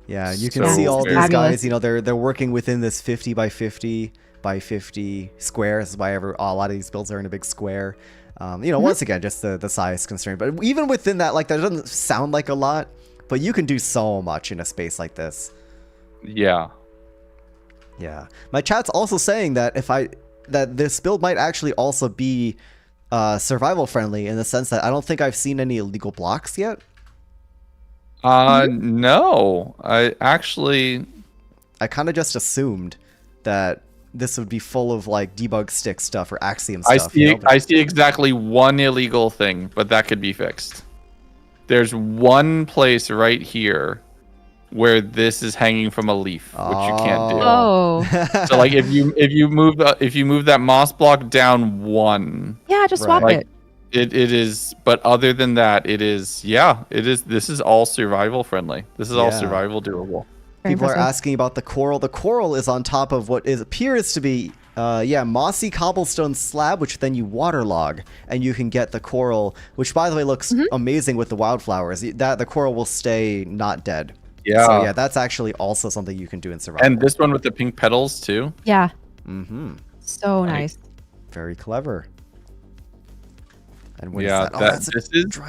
Yeah, you can see all these guys. You know, they're working within this 50 by 50 by 50 square. This is why a lot of these builds are in a big square. You know, once again, just the size constraint. But even within that, like, that doesn't sound like a lot, but you can do so much in a space like this. Yeah. Yeah. My chat's also saying that that this build might actually also be survival friendly, in the sense that I don't think I've seen any illegal blocks yet. No. I kind of just assumed that this would be full of like debug stick stuff or axiom stuff. I see exactly one illegal thing, but that could be fixed. There's one place right here where this is hanging from a leaf, which you can't do. Oh. So like if you move that moss block down one. Yeah, just swap it. It is, but other than that, it is. This is all survival friendly. This is all survival doable. People are asking about the coral. The coral is on top of what appears to be, mossy cobblestone slab, which then you waterlog, and you can get the coral, which by the way looks amazing with the wildflowers. The coral will stay not dead. Yeah. So yeah, that's actually also something you can do in survival. And this one with the pink petals too. Yeah. Mm-hmm. So nice. Very clever. And what is that?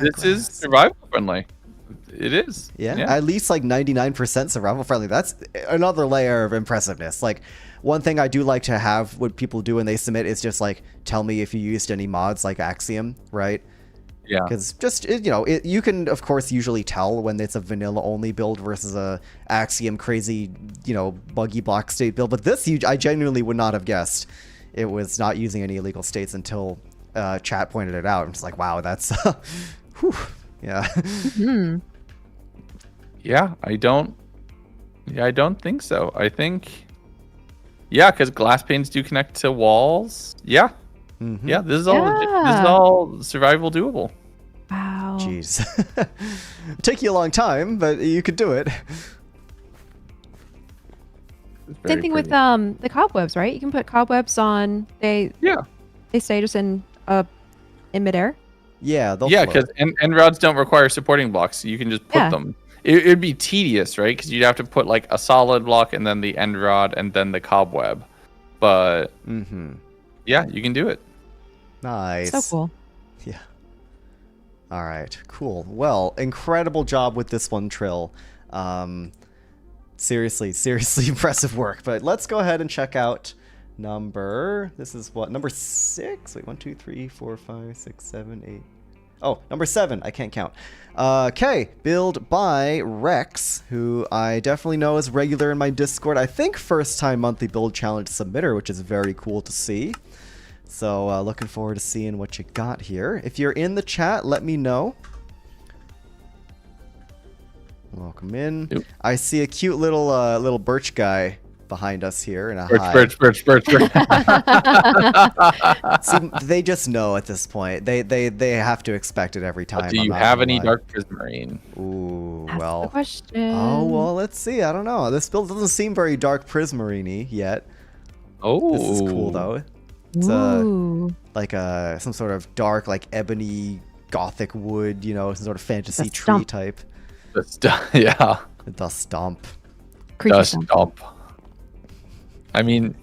This is survival friendly. It is. Yeah, at least like 99% survival friendly. That's another layer of impressiveness. Like, one thing I do like to have what people do when they submit is just like, tell me if you used any mods like Axiom, right? Yeah. Because just, you can, of course, usually tell when it's a vanilla only build versus a Axiom crazy, buggy block state build. But this, I genuinely would not have guessed it was not using any illegal states until chat pointed it out. I'm just like, wow, that's, whew. Yeah. Yeah, I don't think so. I think, because glass panes do connect to walls. Yeah. Yeah, this is all survival doable. Wow. Jeez. Take you a long time, but you could do it. Same thing with the cobwebs, right? You can put cobwebs on. They stay just in midair. Yeah, because end rods don't require supporting blocks. You can just put them. It'd be tedious, right? Because you'd have to put like a solid block and then the end rod and then the cobweb. But yeah, you can do it. Nice. So cool. Yeah. All right. Cool. Well, incredible job with this one, Trill. Seriously impressive work. But let's go ahead and check out number 6? Wait, 1, 2, 3, 4, 5, 6, 7, 8. Oh, number 7. I can't count. Okay, build by Rex, who I definitely know is regular in my Discord. I think first time monthly build challenge submitter, which is very cool to see. So looking forward to seeing what you got here. If you're in the chat, let me know. Welcome in. Yep. I see a cute little birch guy behind us here in a Birch. See, they just know at this point. They have to expect it every time. Do you have any dark prismarine? Ooh, That's well. the question. Oh, well, let's see. I don't know. This build doesn't seem very dark prismarine-y yet. Oh. This is cool, though. It's like some sort of dark, like ebony gothic wood, you know, some sort of fantasy tree type. Yeah. The stump. The stump. I mean,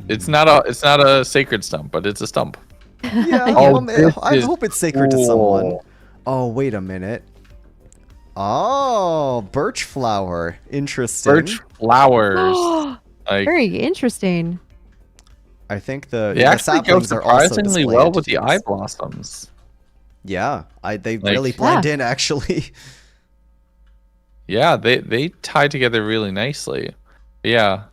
it's not a sacred stump, but it's a stump. Yeah, I hope it's sacred to someone. Oh, wait a minute. Oh, birch flower. Interesting. Birch flowers. Like, very interesting. I think they actually go surprisingly well with the eye blossoms. Yeah, they really blend in, actually. Yeah, they tie together really nicely. Yeah.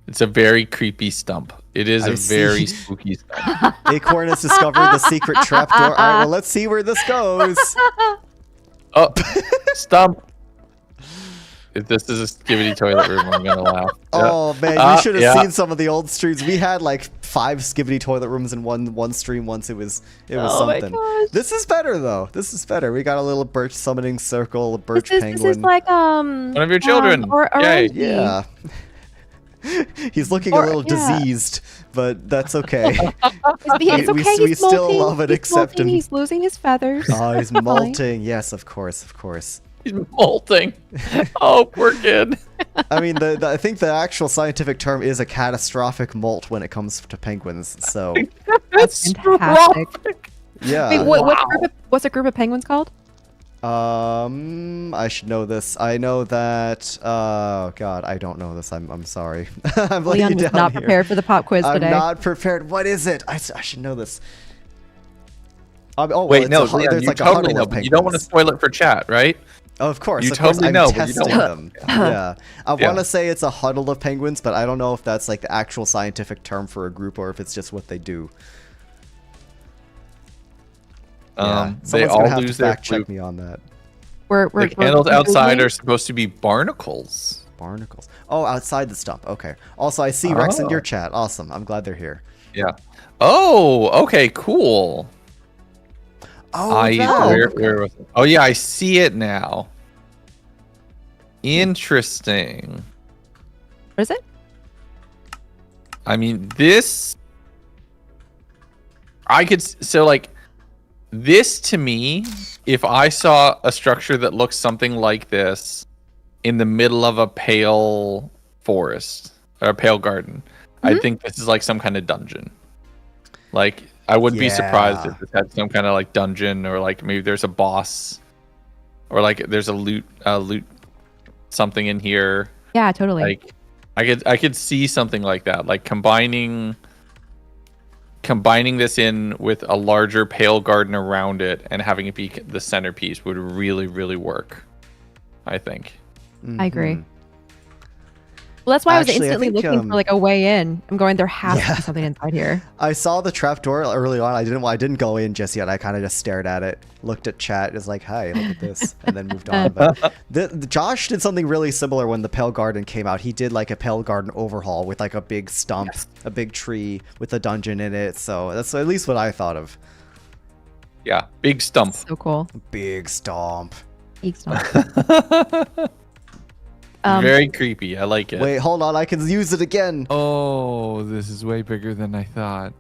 It's a very creepy stump. It is a very spooky stump. Acorn has discovered the secret trapdoor. All right, well, let's see where this goes. Oh, stump. If this is a skibidi toilet room, I'm gonna laugh. Oh man, you should have seen some of the old streams. We had like 5 skibidi toilet rooms in one stream once. It was something. This is better though. This is better. We got a little birch summoning circle, a birch penguin. This is like one of your children. Yay. Yeah. He's looking a little diseased, but that's okay. It's okay. We still love and accept him. He's losing his feathers. Oh, he's molting. Yes, of course. He's molting. Oh, poor kid. I mean, I think the actual scientific term is a catastrophic molt when it comes to penguins. So that's fantastic. Yeah. Wait, what's a group of penguins called? I should know this. I know that. Oh God, I don't know this. I'm sorry. I'm Leon was not prepared for the pop quiz today. I'm not prepared. What is it? I should know this. Wait, no, Leon, you totally know, but you don't want to spoil it for chat, right? Oh, of course. You totally know, but you don't them. Yeah. I want to say it's a huddle of penguins, but I don't know if that's like the actual scientific term for a group or if it's just what they do. They all lose their check me on that. The candles outside are supposed to be barnacles. Barnacles. Oh, outside the stump. Okay. Also, I see Rex in your chat. Awesome. I'm glad they're here. Yeah. Oh, okay, cool. Oh, where was it? Oh yeah, I see it now. Interesting. What is it? I mean, this this to me, if I saw a structure that looks something like this in the middle of a pale forest or a pale garden, I think this is like some kind of dungeon. Like, I wouldn't be surprised if this had some kind of like dungeon, or like maybe there's a boss, or like there's a loot something in here. Yeah, totally. Like, I could see something like that, like combining this in with a larger pale garden around it and having it be the centerpiece would really, really work, I think. I agree. Well, that's why I was instantly looking for like a way in. I'm going, there has to be something inside here. I saw the trapdoor early on. I didn't go in just yet. I kind of just stared at it, looked at chat, was like, "Hi, look at this," and then moved on. But Josh did something really similar when the Pale Garden came out. He did like a Pale Garden overhaul with like a big stump, a big tree with a dungeon in it. So that's at least what I thought of. Yeah, big stump. So cool. Big stump. Big stump. Very creepy. I like it. Wait, hold on. I can use it again. Oh, this is way bigger than I thought.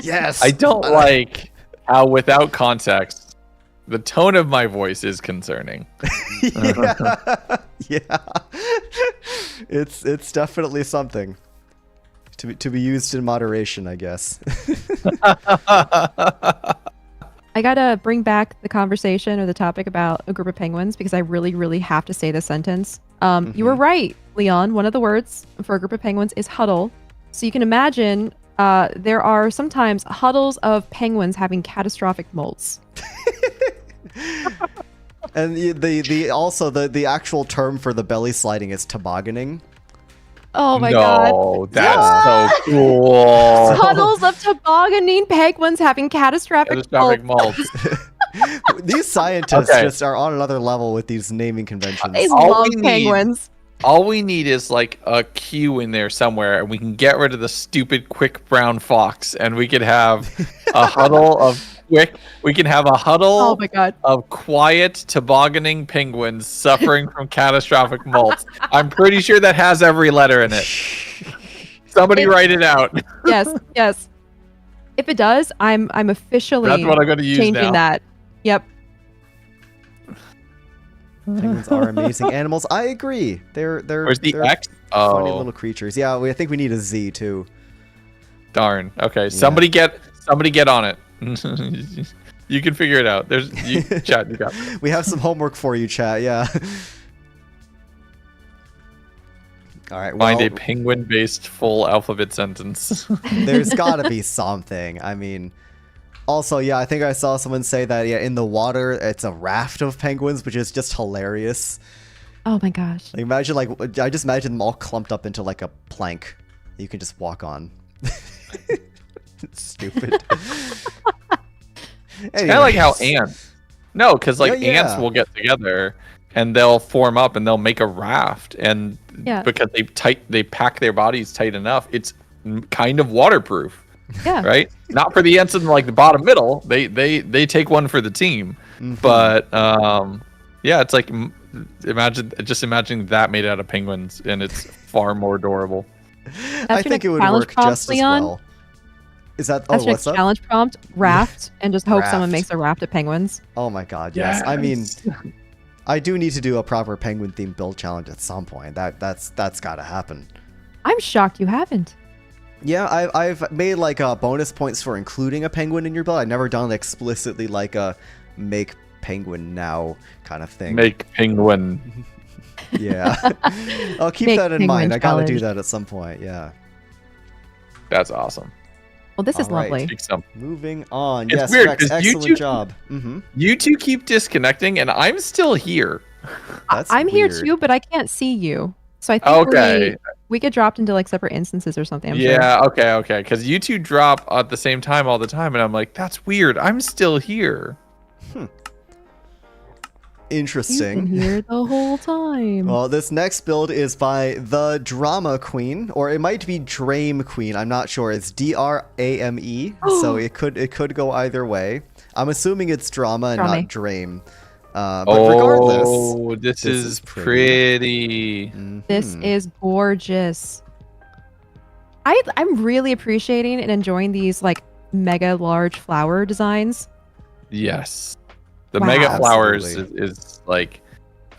Yes. I don't like how, without context, the tone of my voice is concerning. Yeah. It's definitely something to be used in moderation, I guess. I gotta bring back the conversation or the topic about a group of penguins because I really, really have to say this sentence. You were right, Leon. One of the words for a group of penguins is huddle. So you can imagine there are sometimes huddles of penguins having catastrophic molts. And the actual term for the belly sliding is tobogganing. Oh my god. No, that's so cool. Huddles of tobogganing penguins having catastrophic molts. These scientists just are on another level with these naming conventions. They love penguins. All we need is like a Q in there somewhere, and we can get rid of the stupid quick brown fox, and we could have a huddle of quick. We can have a huddle Oh my God. of quiet tobogganing penguins suffering from catastrophic molt. I'm pretty sure that has every letter in it. Somebody write it out. Yes, yes. If it does, I'm officially That's what I'm going to use changing now. that. Yep. Penguins are amazing animals. I agree. They're Where's the they're X? funny Oh, little creatures. Yeah, I think we need a Z too. darn. Okay, somebody get on it. You can figure it out. Chat, you got it. We have some homework for you, chat. Yeah. All right. Find Well, a penguin-based full alphabet sentence. there's got to be something. I mean, also, yeah, I think I saw someone say that in the water it's a raft of penguins, which is just hilarious. Oh my gosh. Like, imagine, like, I just imagine them all clumped up into like a plank you can just walk on. It's stupid. It's kind of like how ants. No, because like Yeah, ants will get together and they'll form up and they'll make a raft, and because they pack their bodies tight enough, it's kind of waterproof. Yeah. Right. Not for the ants in like the bottom middle. They take one for the team. But yeah, it's like imagine that made out of penguins, and it's far more adorable. I think it would work just as well. Is that That's what's your up? challenge prompt? Raft, and just hope someone Raft. makes a raft of penguins. Oh my god, yes. I mean, I do need to do a proper penguin themed build challenge at some point. That's got to happen. I'm shocked you haven't. Yeah, I've made like bonus points for including a penguin in your build. I've never done explicitly like a make penguin now kind of thing. Make penguin. Yeah. I'll keep Make that in mind. penguin I gotta do challenge. that at some point. Yeah. That's awesome. Well, this is All right. lovely. Take some. Moving on. It's Yes, weird, Rex, 'cause excellent YouTube- job. You two keep disconnecting, and I'm still here. That's I'm here weird. too, but I can't see you. So I think Okay. we get dropped into like separate instances or something. I'm sure. Yeah. Okay. Because you two drop at the same time all the time, and I'm like, that's weird. I'm still here. You've Interesting. been here the whole time. Well, this next build is by the Drama Queen, or it might be Drame Queen. I'm not sure. It's DRAME, so it could go either way. I'm assuming it's drama and not Drame. But regardless, this is pretty. This is gorgeous. I'm really appreciating and enjoying these like mega large flower designs. Yes, the Wow. mega flowers Absolutely. is like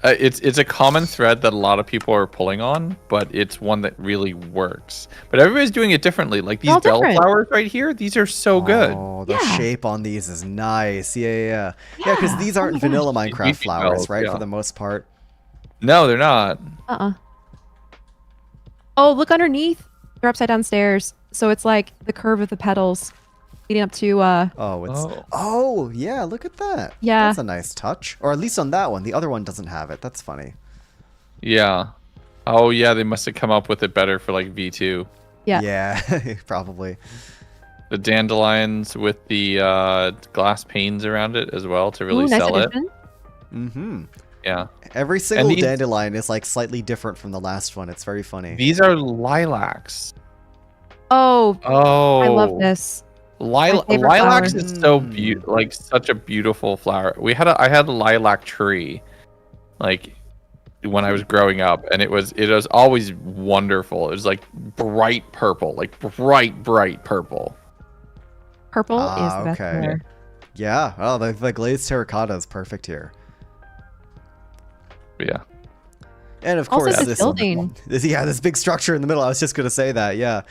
it's a common thread that a lot of people are pulling on, but it's one that really works. But everybody's doing it differently. Like these all bell different. flowers right here, these are so good. Oh, the Yeah. shape on these is nice. Yeah, because these aren't my vanilla gosh. Minecraft These flowers, bells, right? yeah. For the most part. No, they're not. Oh, look underneath. They're upside down stairs. So it's like the curve of the petals leading up to Oh, yeah, look at that. Yeah. That's a nice touch. Or at least on that one. The other one doesn't have it. That's funny. Yeah. Oh yeah, they must have come up with it better for like V2. Yeah. Yeah, probably. The dandelions with the glass panes around it as well to really Ooh, nice sell it. addition. Mm-hmm. Yeah. Every single these- dandelion is like slightly different from the last one. It's very funny. These are lilacs. Oh, Oh. I love this. My favorite Lilacs flower. is so beautiful, like such a beautiful flower. I had a lilac tree, like when I was growing up, and it was always wonderful. It was like bright purple, like bright purple. Purple is the best okay. color. Yeah. Oh, the glazed terracotta is perfect here. Yeah. And of Also, course, this this building. this big structure in the middle. I was just gonna say that. Yeah.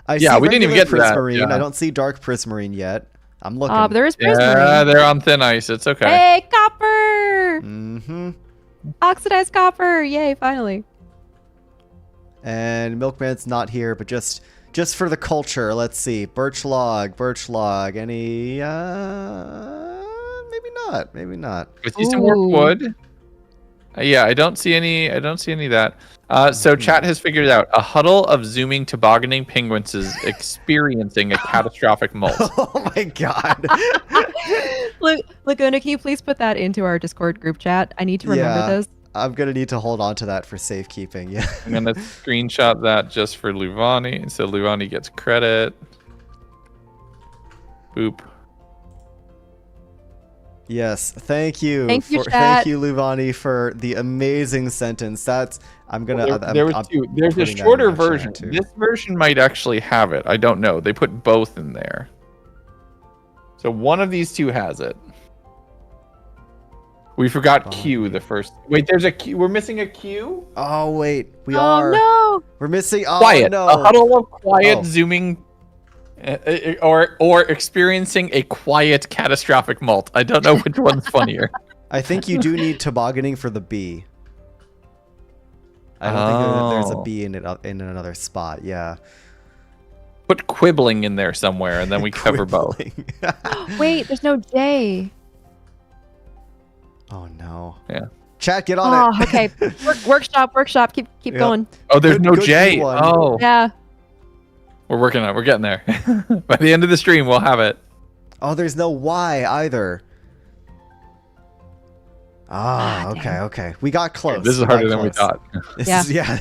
I Yeah, see we didn't even regular get to that, prismarine. yeah. I don't see dark prismarine yet. I'm looking. But there is Yeah, prismarine. they're on thin ice. It's okay. Hey, copper! Mm-hmm. Oxidized copper! Yay, finally. And Milkman's not here, but just for the culture, let's see. Birch log. Any? Maybe not. I see some more Ooh. wood. Yeah, I don't see any of that. So chat has figured out a huddle of zooming tobogganing penguins is experiencing a catastrophic molt. Oh my god. Laguna, can you please put that into our Discord group chat? I need to remember this. I'm gonna need to hold on to that for safekeeping. Yeah. I'm gonna screenshot that just for Luvani, so Luvani gets credit. Boop. Yes, thank you. Thank you, thank you, Luvani, for the amazing sentence. That's There was two. There's a shorter version. This version might actually have it. I don't know. They put both in there. So one of these two has it. We forgot Q the first. Wait, there's a Q. We're missing a Q? Oh wait, we are. No. We're missing. Oh quiet. no. A huddle of quiet zooming. Or experiencing a quiet catastrophic molt. I don't know which one's funnier. I think you do need tobogganing for the B. I don't think there's a B in another spot. Yeah. Put quibbling in there somewhere, and then we cover both. Wait, there's no J. Oh no. Yeah. Chat, get on it. Okay. Workshop. Keep going. Oh, there's no J. Oh. Yeah. We're working on it. We're getting there. By the end of the stream, we'll have it. Oh, there's no Y either. Ah, okay. We got close. This is harder than we thought. Yeah.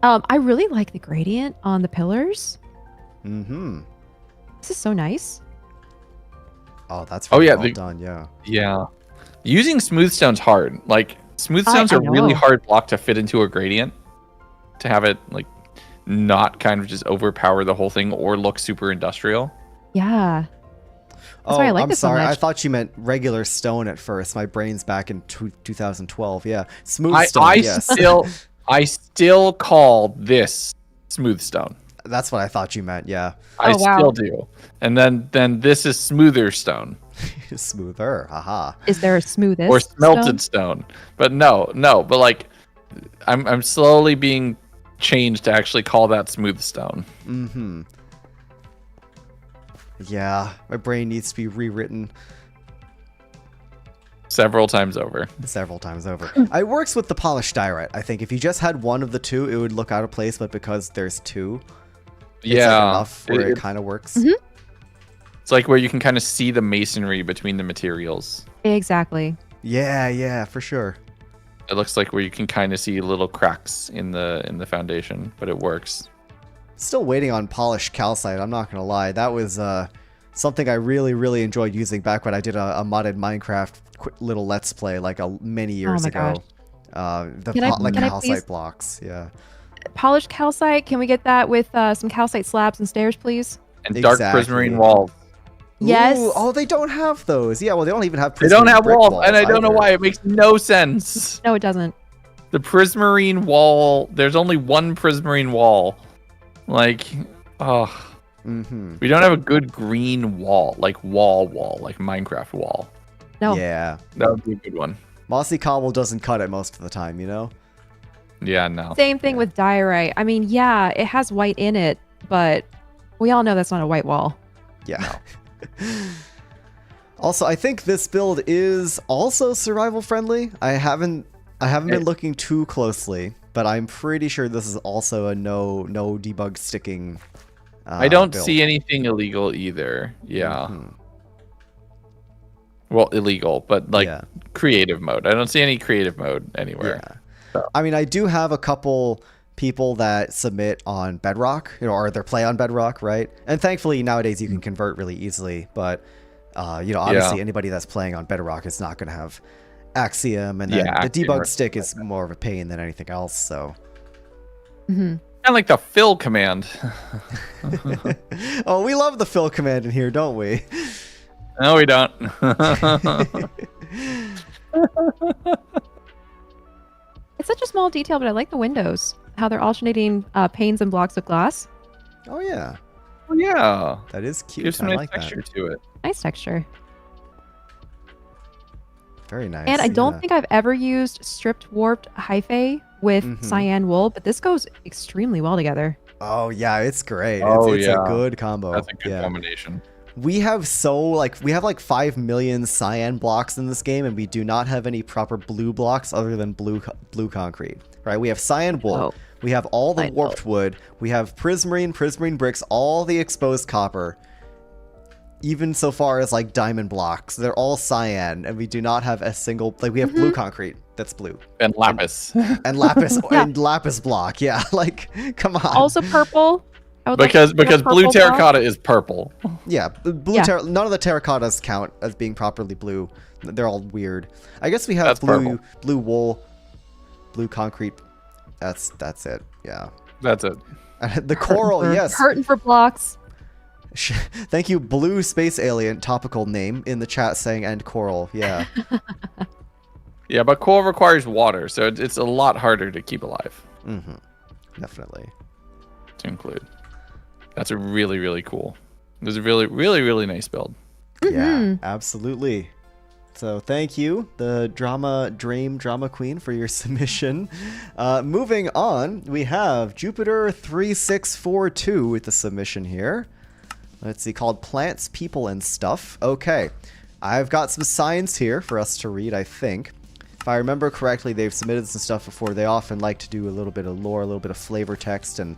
I really like the gradient on the pillars. Mm-hmm. This is so nice. Oh, that's really well done. Yeah. Yeah. Using smooth stone's hard. Like, smooth stones are really hard block to fit into a gradient. To have it, like, not kind of just overpower the whole thing or look super industrial. Yeah. That's why I like I'm this so sorry. much. I thought you meant regular stone at first. My brain's back in 2012. Yeah, smooth stone. Yes. I still call this smooth stone. That's what I thought you meant. Yeah. I still do. And then this is smoother stone. Smoother. Haha. Is there a smoothest or smelted stone? But no. But like, I'm slowly being changed to actually call that smooth stone. Mm-hmm. Yeah, my brain needs to be rewritten several times over. It works with the polished diorite. I think if you just had one of the two, it would look out of place, but because there's two, it's enough where it kind of works. Mm-hmm. It's like where you can kind of see the masonry between the materials. Exactly. Yeah, for sure. It looks like where you can kind of see little cracks in the foundation, but it works. Still waiting on polished calcite. I'm not gonna lie. That was something I really enjoyed using back when I did a modded Minecraft little let's play like many years ago. Calcite blocks. Yeah. Polished calcite. Can we get that with some calcite slabs and stairs, please? And dark prismarine walls. Yes. Ooh, oh, they don't have those. Yeah, well, they don't even have. They don't have walls, and I don't know why. It makes no sense. No, it doesn't. The prismarine wall. There's only one prismarine wall. Like, we don't have a good green wall, like wall, like Minecraft wall. No. Yeah. That would be a good one. Mossy cobble doesn't cut it most of the time, you know? Yeah, no. Same thing with diorite. I mean, yeah, it has white in it, but we all know that's not a white wall. Yeah. No. Also, I think this build is also survival friendly. I haven't been looking too closely, but I'm pretty sure this is also a no debug sticking. I don't build. see anything illegal either. Yeah. Well, illegal, but like creative mode. I don't see any creative mode anywhere. Yeah. So. I mean, I do have a couple people that submit on Bedrock, or their play on Bedrock, right? And thankfully nowadays you can convert really easily, but obviously anybody that's playing on Bedrock is not going to have Axiom, and then the debug stick is more of a pain than anything else. So, kind of like the fill command. Oh, we love the fill command in here, don't we? No, we don't. It's such a small detail, but I like the windows. How they're alternating panes and blocks of glass. Oh yeah. Oh yeah. That is cute. Gives some I nice like texture to it. Nice texture. Very nice. And I don't think I've ever used stripped warped hyphae with cyan wool, but this goes extremely well together. Oh yeah, it's great. Oh, it's a good combo. That's a good combination. We have like 5 million cyan blocks in this game, and we do not have any proper blue blocks other than blue concrete. Right? We have cyan wool. Oh, we have all the warped wood. We have prismarine bricks, all the exposed copper. Even so far as like diamond blocks, they're all cyan, and we do not have a single we have blue concrete that's blue and lapis and lapis and lapis block. Yeah, like come on. Also purple. Because blue terracotta is purple. Yeah, none of the terracottas count as being properly blue. They're all weird. I guess we have blue wool, blue concrete. That's it. Yeah. That's it. The coral, yes. Hurting for blocks. Thank you, Blue Space Alien, topical name in the chat saying and coral. Yeah. Yeah, but coral requires water, so it's a lot harder to keep alive. Mm-hmm. Definitely. To include. That's a really, really cool. It was a really, really, really nice build. Yeah, absolutely. So thank you, the drama queen, for your submission. Moving on, we have Jupiter3642 with the submission here. Let's see, called Plants, People, and Stuff. Okay, I've got some signs here for us to read, I think. If I remember correctly, they've submitted some stuff before. They often like to do a little bit of lore, a little bit of flavor text, and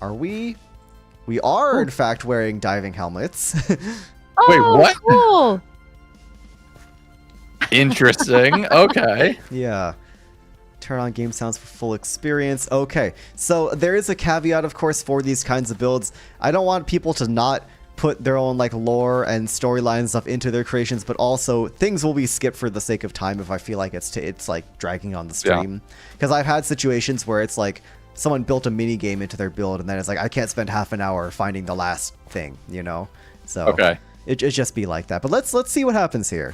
are we? We are, in fact, wearing diving helmets. Oh, wait, what? Cool. Interesting. Okay. Yeah. Turn on game sounds for full experience. Okay, so there is a caveat, of course, for these kinds of builds. I don't want people to not put their own like lore and storyline stuff into their creations, but also things will be skipped for the sake of time if I feel like it's like dragging on the stream. Because I've had situations where it's like someone built a mini game into their build, and then it's like I can't spend half an hour finding the last thing, you know. So okay, it just be like that. But let's see what happens here.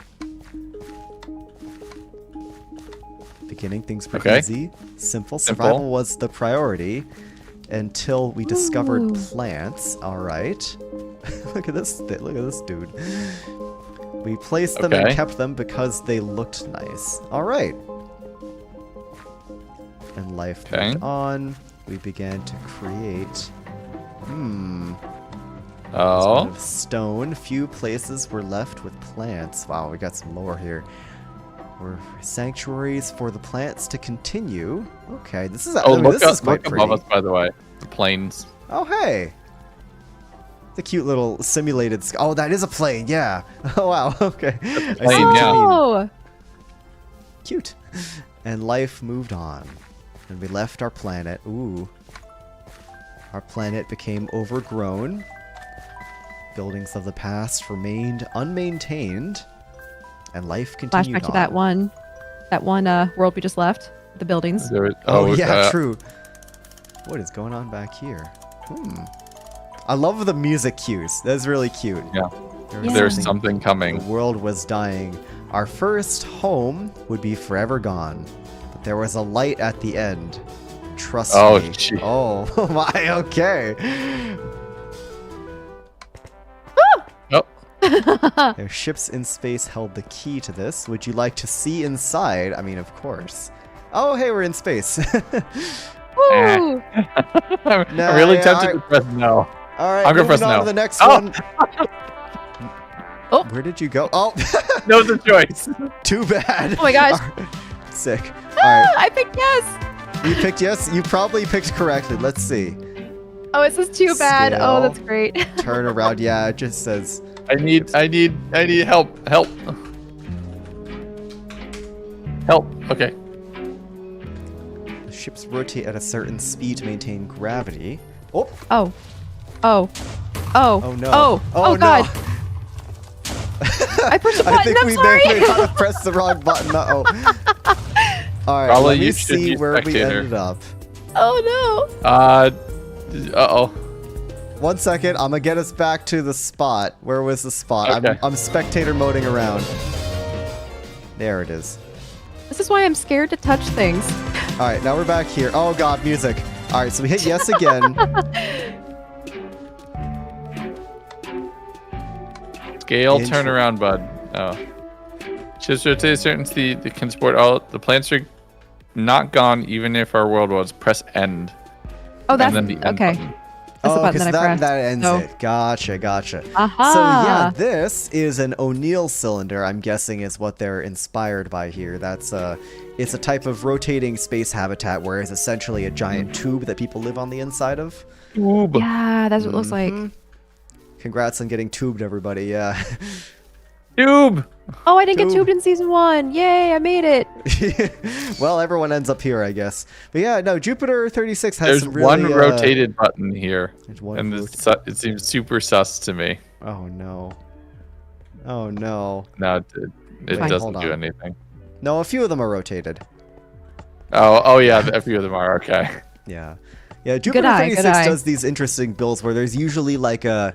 Beginning things pretty easy. Simple. Survival was the priority until we discovered plants. All right. Look at this. Look at this dude. We placed them and kept them because they looked nice. All right. And life moved on. We began to create. Oh. Stone. Few places were left with plants. Wow, we got some lore here. Or sanctuaries for the plants to continue. Okay, this is this is quite pretty. Above us, by the way, the plains. Oh, hey, the cute little simulated. Oh, that is a plane. Yeah. Oh wow. Okay. Plane, yeah. Cute. And life moved on, and we left our planet. Ooh. Our planet became overgrown. Buildings of the past remained unmaintained. And life continued Flashback to that one world we just left. The buildings. True. What is going on back here? I love the music cues. That's really cute. Yeah. There's something coming. The world was dying. Our first home would be forever gone. But there was a light at the end. Trust me. Gee. Oh my, okay. Their ships in space held the key to this. Would you like to see inside? I mean, of course. Oh, hey, we're in space. Woo! I'm really tempted to press no. All right, I'm gonna press on no. to the next one. Oh, where did you go? Oh, no, the choice. Too bad. Oh my gosh. Sick. All right. I picked yes. You picked yes. You probably picked correctly. Let's see. Oh, it says too bad. Scale. Oh, that's great. Turn around. Yeah, it just says. I need help. Help. Okay. The ships rotate at a certain speed to maintain gravity. Oh. Oh. Oh. Oh. Oh no. Oh no. God. I pushed the button. I think we sorry. may have pressed the wrong button. Uh-oh. All right. Probably let me see where spectator. we ended up. Oh no. Uh-oh. 1 second. I'm gonna get us back to the spot. Where was the spot? Okay. I'm spectator moding around. There it is. This is why I'm scared to touch things. All right, now we're back here. Oh God, music. All right, so we hit yes again. Scale turnaround, bud. Oh. Just rotate a certain speed that can support all the plants are not gone even if our world was. Press end. Oh, that's and then the end okay. button. That's the button that I pressed. That ends so. it. Gotcha. Aha! So yeah, this is an O'Neill cylinder. I'm guessing is what they're inspired by here. That's it's a type of rotating space habitat where it's essentially a giant tube that people live on the inside of. Tube. Yeah, that's what it looks like. Congrats on getting tubed, everybody. Yeah. Tube. Oh, I didn't get tubed in season 1. Yay, I made it. Well, everyone ends up here, I guess. But yeah, no, Jupiter 36 has There's some really, one rotated button here, and rotated. it seems super sus to me. Oh no. Oh no. No, it Fine. doesn't do anything. No, a few of them are rotated. Oh yeah, a few of them are okay. Yeah. Yeah, Jupiter 36 does these interesting builds where there's usually like a,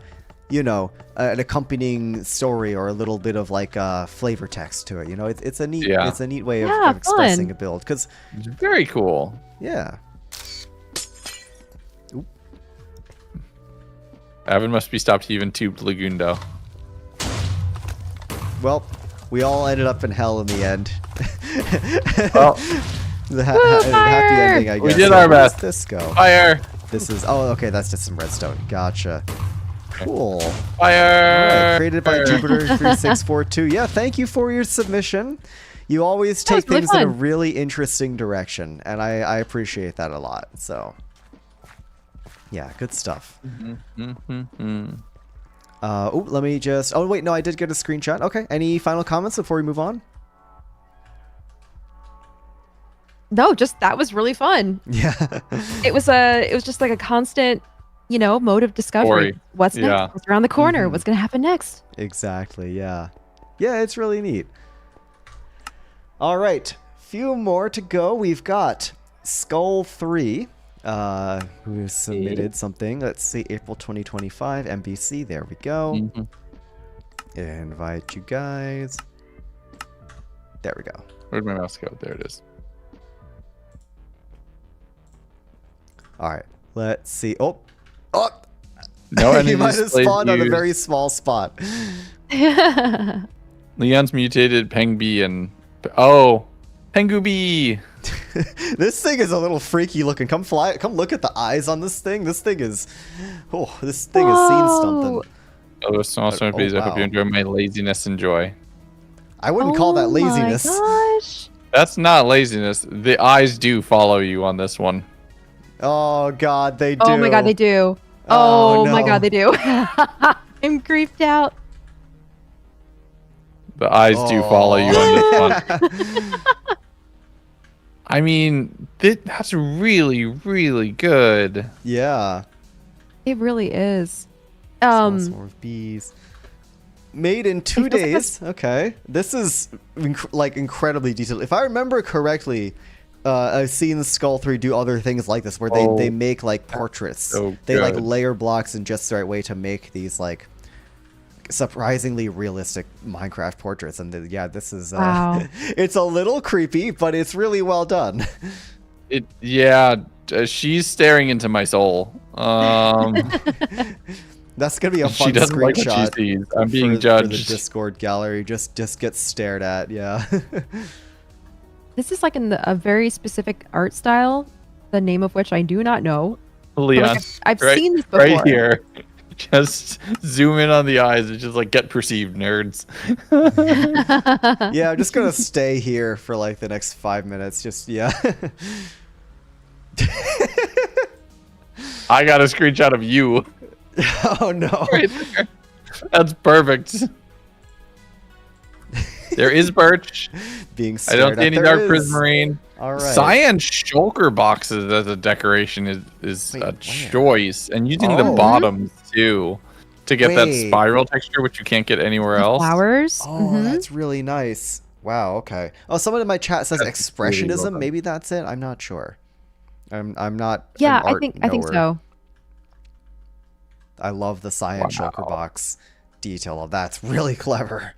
you know, an accompanying story or a little bit of like flavor text to it. You know, it's a neat way of expressing a build. Cause very cool. Yeah. Oop. Evan must be stopped even tubed Lagundo. Well, we all ended up in hell in the end. Well, the happy ending, I guess. We did our best. Where does this go? Fire. This is okay. That's just some redstone. Gotcha. Cool. Fire. All right, created by Jupiter 3642. Yeah, thank you for your submission. You always take things in a really interesting direction, and I appreciate that a lot. So, yeah, good stuff. Let me just. Oh wait, no, I did get a screenshot. Okay, any final comments before we move on? No, just that was really fun. Yeah. It was just like a constant, you know, mode of discovery. What's next? What's around the corner? What's gonna happen next? Exactly. Yeah. Yeah, it's really neat. All right, few more to go. We've got Skull 3, who submitted something. Let's see, April 2025, MBC. There we go. Invite you guys. There we go. Where'd my mouse go? There it is. All right, let's see. Oh, no, he might have spawned on a very small spot. Leon's mutated Pengbi and Pengubi. This thing is a little freaky looking. Come look at the eyes on this thing. This thing is has seen something. Oh, awesome. Please, I hope you enjoy my laziness and joy. I wouldn't call that laziness. My gosh. That's not laziness. The eyes do follow you on this one. Oh god, they do. Oh my god, they do. Oh my god, they do. I'm creeped out. The eyes do follow you on this one. I mean, that's really, really good. Yeah. It really is. Small swarm of bees. Made in 2 days. Okay. This is incredibly detailed. If I remember correctly, I've seen Skull 3 do other things like this where they make like portraits. They like layer blocks in just the right way to make these like surprisingly realistic Minecraft portraits. And yeah, this is it's a little creepy, but it's really well done. She's staring into my soul. That's gonna be a fun she doesn't screenshot. Like what she sees. I'm being judged. For the Discord gallery. Just get stared at. Yeah. This is like in a very specific art style, the name of which I do not know. Leon, I've seen this before. Right here. Just zoom in on the eyes and just like get perceived, nerds. Yeah, I'm just gonna stay here for like the next 5 minutes. Just I got a screenshot of you. Oh no. Right there. That's perfect. There is birch. Being I don't see any dark prismarine. All right. Cyan shulker boxes as a decoration is a choice, and using the bottoms too to get that spiral texture, which you can't get anywhere else. Flowers. Oh, that's really nice. Wow. Okay. Oh, someone in my chat says that's expressionism. Really well. Maybe that's it. I'm not sure. I'm not. Yeah, I think so. I love the cyan shulker box detail. That's really clever.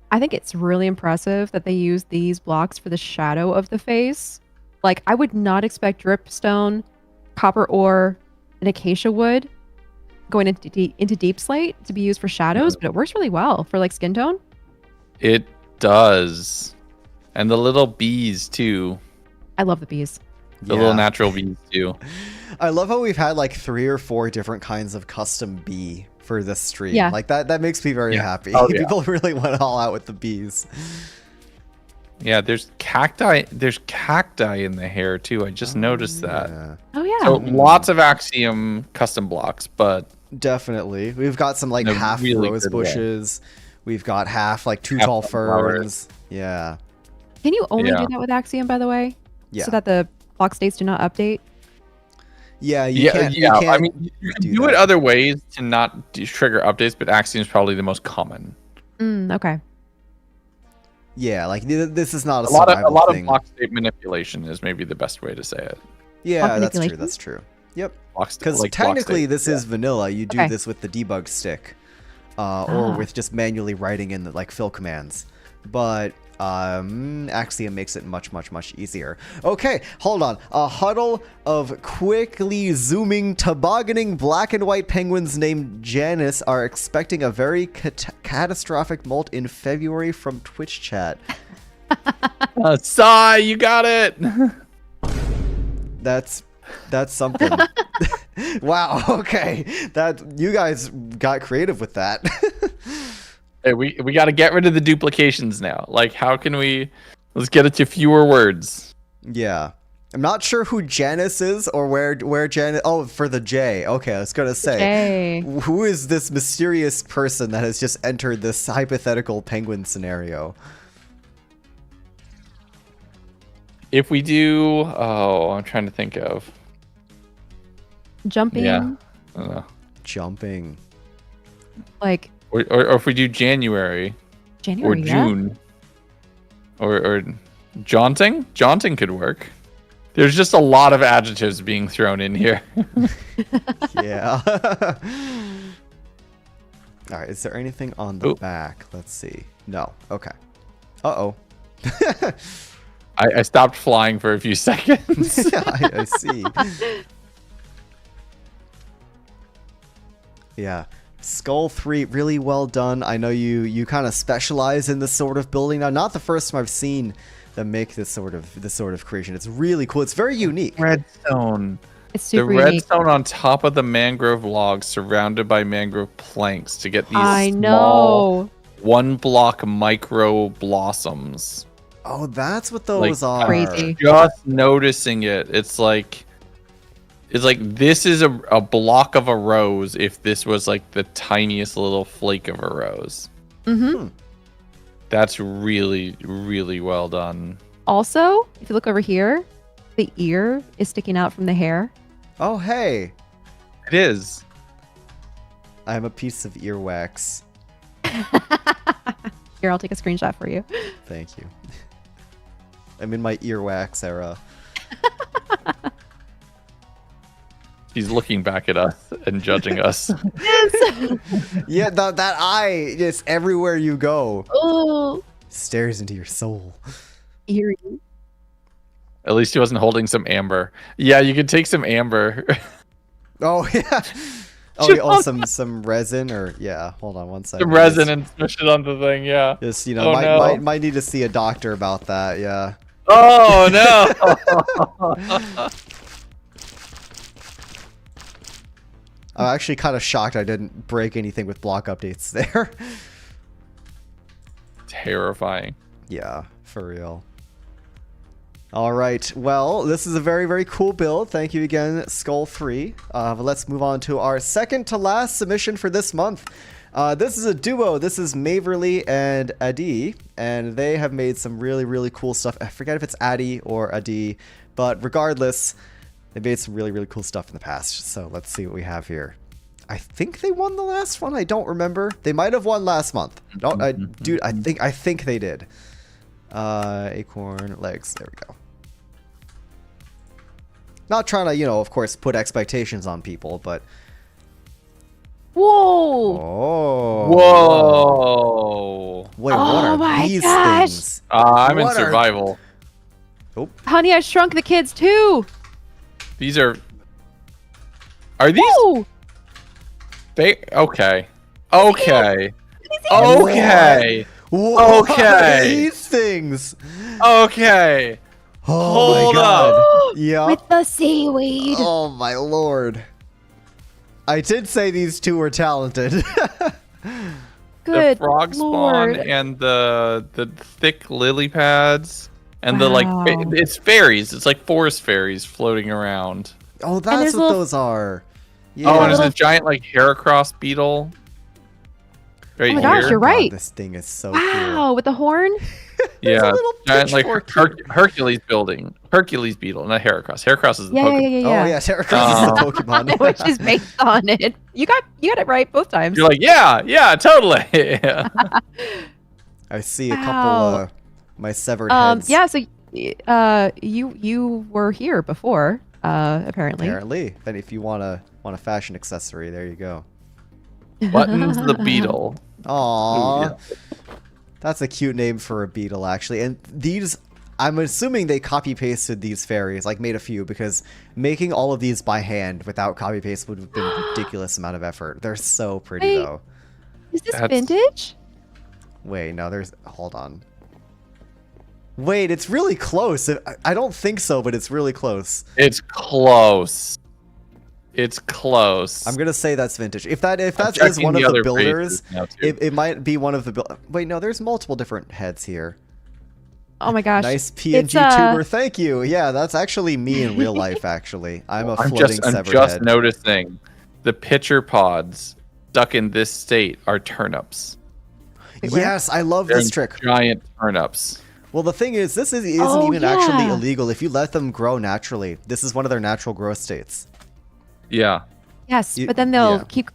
I think it's really impressive that they use these blocks for the shadow of the face. Like, I would not expect dripstone, copper ore, and acacia wood going into deep slate to be used for shadows, but it works really well for like skin tone. It does. And the little bees too. I love the bees. The little natural bees too. I love how we've had like 3 or 4 different kinds of custom bee for this stream. Yeah. Like that makes me very happy. Oh, yeah. People really went all out with the bees. Yeah, there's cacti. There's cacti in the hair too. I just noticed that. Oh yeah. So lots of Axiom custom blocks, but definitely we've got some like half really rose bushes. We've got half like 2 Half tall flowers. ferns. Yeah. Can you only do that with Axiom, by the way? Yeah. So that the block states do not update? Yeah, you can't. I mean, you can do it other ways to not trigger updates, but Axiom is probably the most common. Okay. Yeah, like this is not a lot thing. of block state manipulation is maybe the best way to say it. Yeah, that's true. That's true. Yep. Because technically this is vanilla. You do this with the debug stick, or with just manually writing in the like fill commands. But Axiom makes it much easier. Okay, hold on. A huddle of quickly zooming, tobogganing black and white penguins named Janice are expecting a very catastrophic molt in February from Twitch chat. Sigh, you got it. That's something. Wow. Okay, that you guys got creative with that. Hey, we got to get rid of the duplications now. Like, how can we? Let's get it to fewer words. Yeah, I'm not sure who Janice is or where Janice. Oh, for the J. Okay, I was gonna say, who is this mysterious person that has just entered this hypothetical penguin scenario? If we do, I'm trying to think of jumping. Yeah, I don't know. Jumping. Like. Or if we do January or June, or jaunting could work. There's just a lot of adjectives being thrown in here. Yeah. All right, is there anything on the back? Let's see. No. Okay. Uh-oh. I stopped flying for a few seconds. I see. Yeah. Skull 3, really well done. I know you kind of specialize in this sort of building. Now, not the first time I've seen them make this sort of creation. It's really cool. It's very unique. Redstone. It's super unique. Redstone on top of the mangrove logs surrounded by mangrove planks to get these small 1-block micro blossoms. Oh, that's what those are. Crazy. Just noticing it. It's like this is a block of a rose if this was like the tiniest little flake of a rose. Mm-hmm. That's really, really well done. Also, if you look over here, the ear is sticking out from the hair. Oh, hey. It is. I have a piece of earwax. Here, I'll take a screenshot for you. Thank you. I'm in my earwax era. He's looking back at us and judging us. Yes. Yeah, that eye, just everywhere you go. Oh. Stares into your soul. Eerie. At least he wasn't holding some amber. Yeah, you could take some amber. Oh, yeah. Oh, some resin or, yeah, hold on one second. Some resin and smush it onto the thing, yeah. Just, might need to see a doctor about that, yeah. Oh, no. I'm actually kind of shocked I didn't break anything with block updates there. Terrifying. Yeah, for real. All right. Well, this is a very, very cool build. Thank you again, Skull3. Let's move on to our second to last submission for this month. This is a duo. This is Maverly and Adi, and they have made some really, really cool stuff. I forget if it's Adi or Adi, but regardless, they made some really, really cool stuff in the past. So let's see what we have here. I think they won the last one. I don't remember. They might have won last month. Dude, I think they did. Acorn legs. There we go. Not trying to, of course, put expectations on people, but. Whoa! Oh. Whoa! Wait, what are these things? I'm in survival. Oh. Honey, I Shrunk the Kids too. These are these? Whoa. Okay. Okay. Okay. What Okay. are these things? Okay. Oh my Hold god. Yep. With the seaweed. Oh my lord. I did say these two were talented. Good the frog spawn Lord. and the thick lily pads and the Wow. it's fairies. It's like forest fairies floating around. Oh, there's that's what little- those are. Yeah. Oh, and there's little- a giant like Heracross beetle. Right Oh my here. gosh, you're God, right. this thing is so Wow, with the horn. There's a Yeah, little giant like pitchfork here. Hercules beetle, not Heracross. Heracross is the Yeah, Pokemon. yeah, yeah, cool. yeah. Oh yeah, Terracross is Um, a Pokemon. Which is based on it. You got it right both times. You're like, yeah, totally. I see a couple Wow. my severed heads. Yeah. So, you were here before, apparently. Apparently. Then if you want a fashion accessory, there you go. Buttons the beetle. Aww. Ooh, yeah. That's a cute name for a beetle, actually. And these, I'm assuming they copy pasted these fairies, like made a few, because making all of these by hand without copy paste would have been a ridiculous amount of effort. They're so pretty, Wait. though. Is this That's- vintage? Wait, no, hold on. Wait, it's really close. I don't think so, but it's really close. It's close. It's close. I'm gonna say that's vintage. If that is checking one of the the other builders, phrases now, too. it might be one of the Wait, no, there's multiple different heads here. Oh my gosh. Nice PNG It's, tuber, thank you. Yeah, that's actually me in real life. Actually, I'm a floating I'm severed just head. noticing the pitcher pods stuck in this state are turnips. Yes, I love They're this trick. giant turnips. Well, the thing is, this isn't Oh, even actually yeah. illegal if you let them grow naturally. This is one of their natural growth states. Yeah. Yes, You- but then they'll yeah. keep,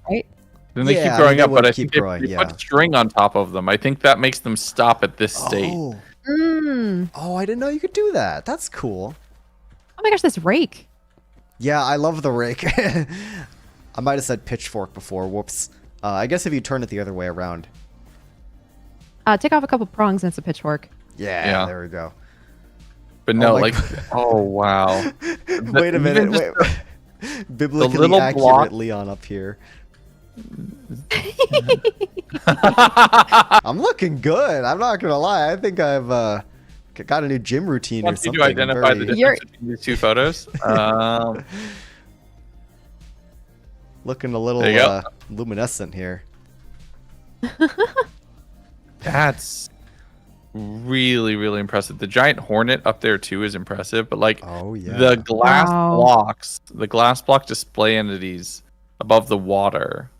right? Then they Yeah, I keep mean, growing they up, would but I keep think growing, if you yeah. put string on top of them, I think that makes them stop at this state. Oh, I didn't know you could do that. That's cool. Oh my gosh, this rake. Yeah, I love the rake. I might have said pitchfork before. Whoops. I guess if you turn it the other way around. Take off a couple prongs and it's a pitchfork. Yeah, Yeah. there we go. But no, my like, God. oh wow. Wait a minute. Even Wait. Biblically little accurate block- Leon up here. I'm looking good. I'm not gonna lie. I think I've got a new gym routine or Once you something. do identify the Very- difference between these two photos, looking a little There you go. luminescent here. that's really, really impressive. The giant hornet up there too is impressive, but like Oh yeah. the glass Wow. blocks, the glass block display entities above the water,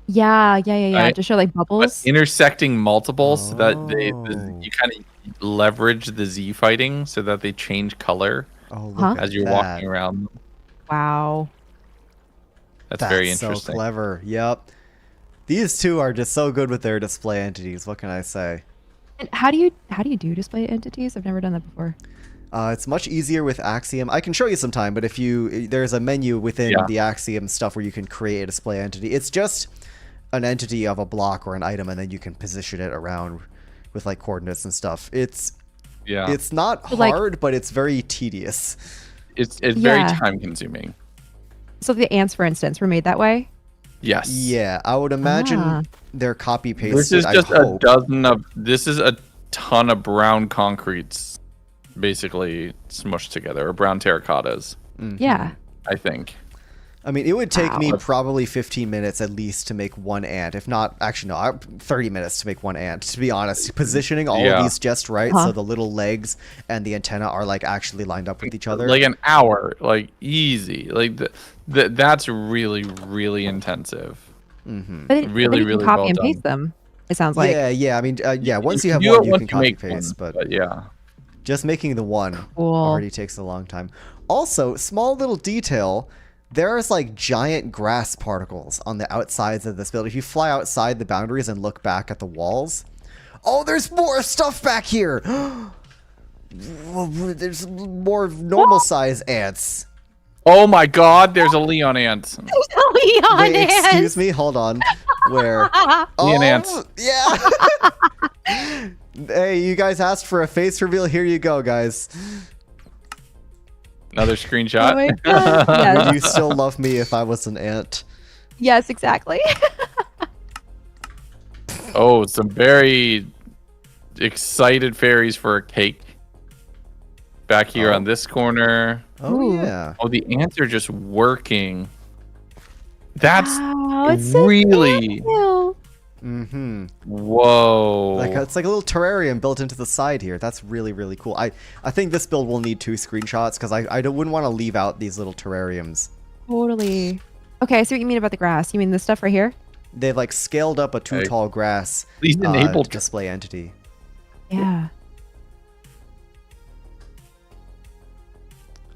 Yeah. Right. To show like but bubbles. intersecting multiples so that Oh. you kind of leverage the Z fighting so that they change color Oh, look Huh? at as you're that. walking around. Wow. That's very so interesting. clever. Yep. These two are just so good with their display entities. What can I say? And how do you do display entities? I've never done that before. It's much easier with Axiom. I can show you sometime, but if there's a menu within Yeah. the Axiom stuff where you can create a display entity. It's just an entity of a block or an item, and then you can position it around with like coordinates and stuff. It's not So, like- hard, but it's very tedious. It's very Yeah. time consuming. So the ants, for instance, were made that way. Yes. Yeah, I would imagine Ah. they're copy pasted. This is just I hope. this is a ton of brown concretes basically smushed together, or brown terracottas, Yeah. I think. I mean, it would take me Wow. probably 15 minutes at least to make one ant. If not, actually, no, 30 minutes to make one ant, to be honest. Positioning all Yeah. of these just right Huh. so the little legs and the antenna are like actually lined up with each other. Like an hour, like easy. Like that's really, really intensive. Mm-hmm. But then Really, you can really copy well and done. paste them. It sounds like. yeah. I mean, yeah. Once you have do one, it you once can copy make paste, one, but yeah. just making the one Cool. already takes a long time. Also, small little detail. There's like giant grass particles on the outsides of this building. If you fly outside the boundaries and look back at the walls, oh, there's more stuff back here. There's more normal size ants. Oh my god, there's a Leon ant. Leon Wait, ants. excuse me. Hold on. Where? Leon ants. Yeah. Hey, you guys asked for a face reveal. Here you go, guys. Another screenshot. Oh my god. Would Yes. you still love me if I was an ant? Yes, exactly. Oh, some very excited fairies for a cake. back here on this corner. Oh, Ooh. yeah. Oh, the ants are just working. That's Wow, it's really... Mm-hmm. Whoa. It's like a little terrarium built into the side here. That's really, really cool. I think this build will need 2 screenshots because wouldn't want to leave out these little terrariums. Totally. Okay, I see what you mean about the grass. You mean this stuff right here? They've like scaled up a too tall grass Please enable display entity. Yeah.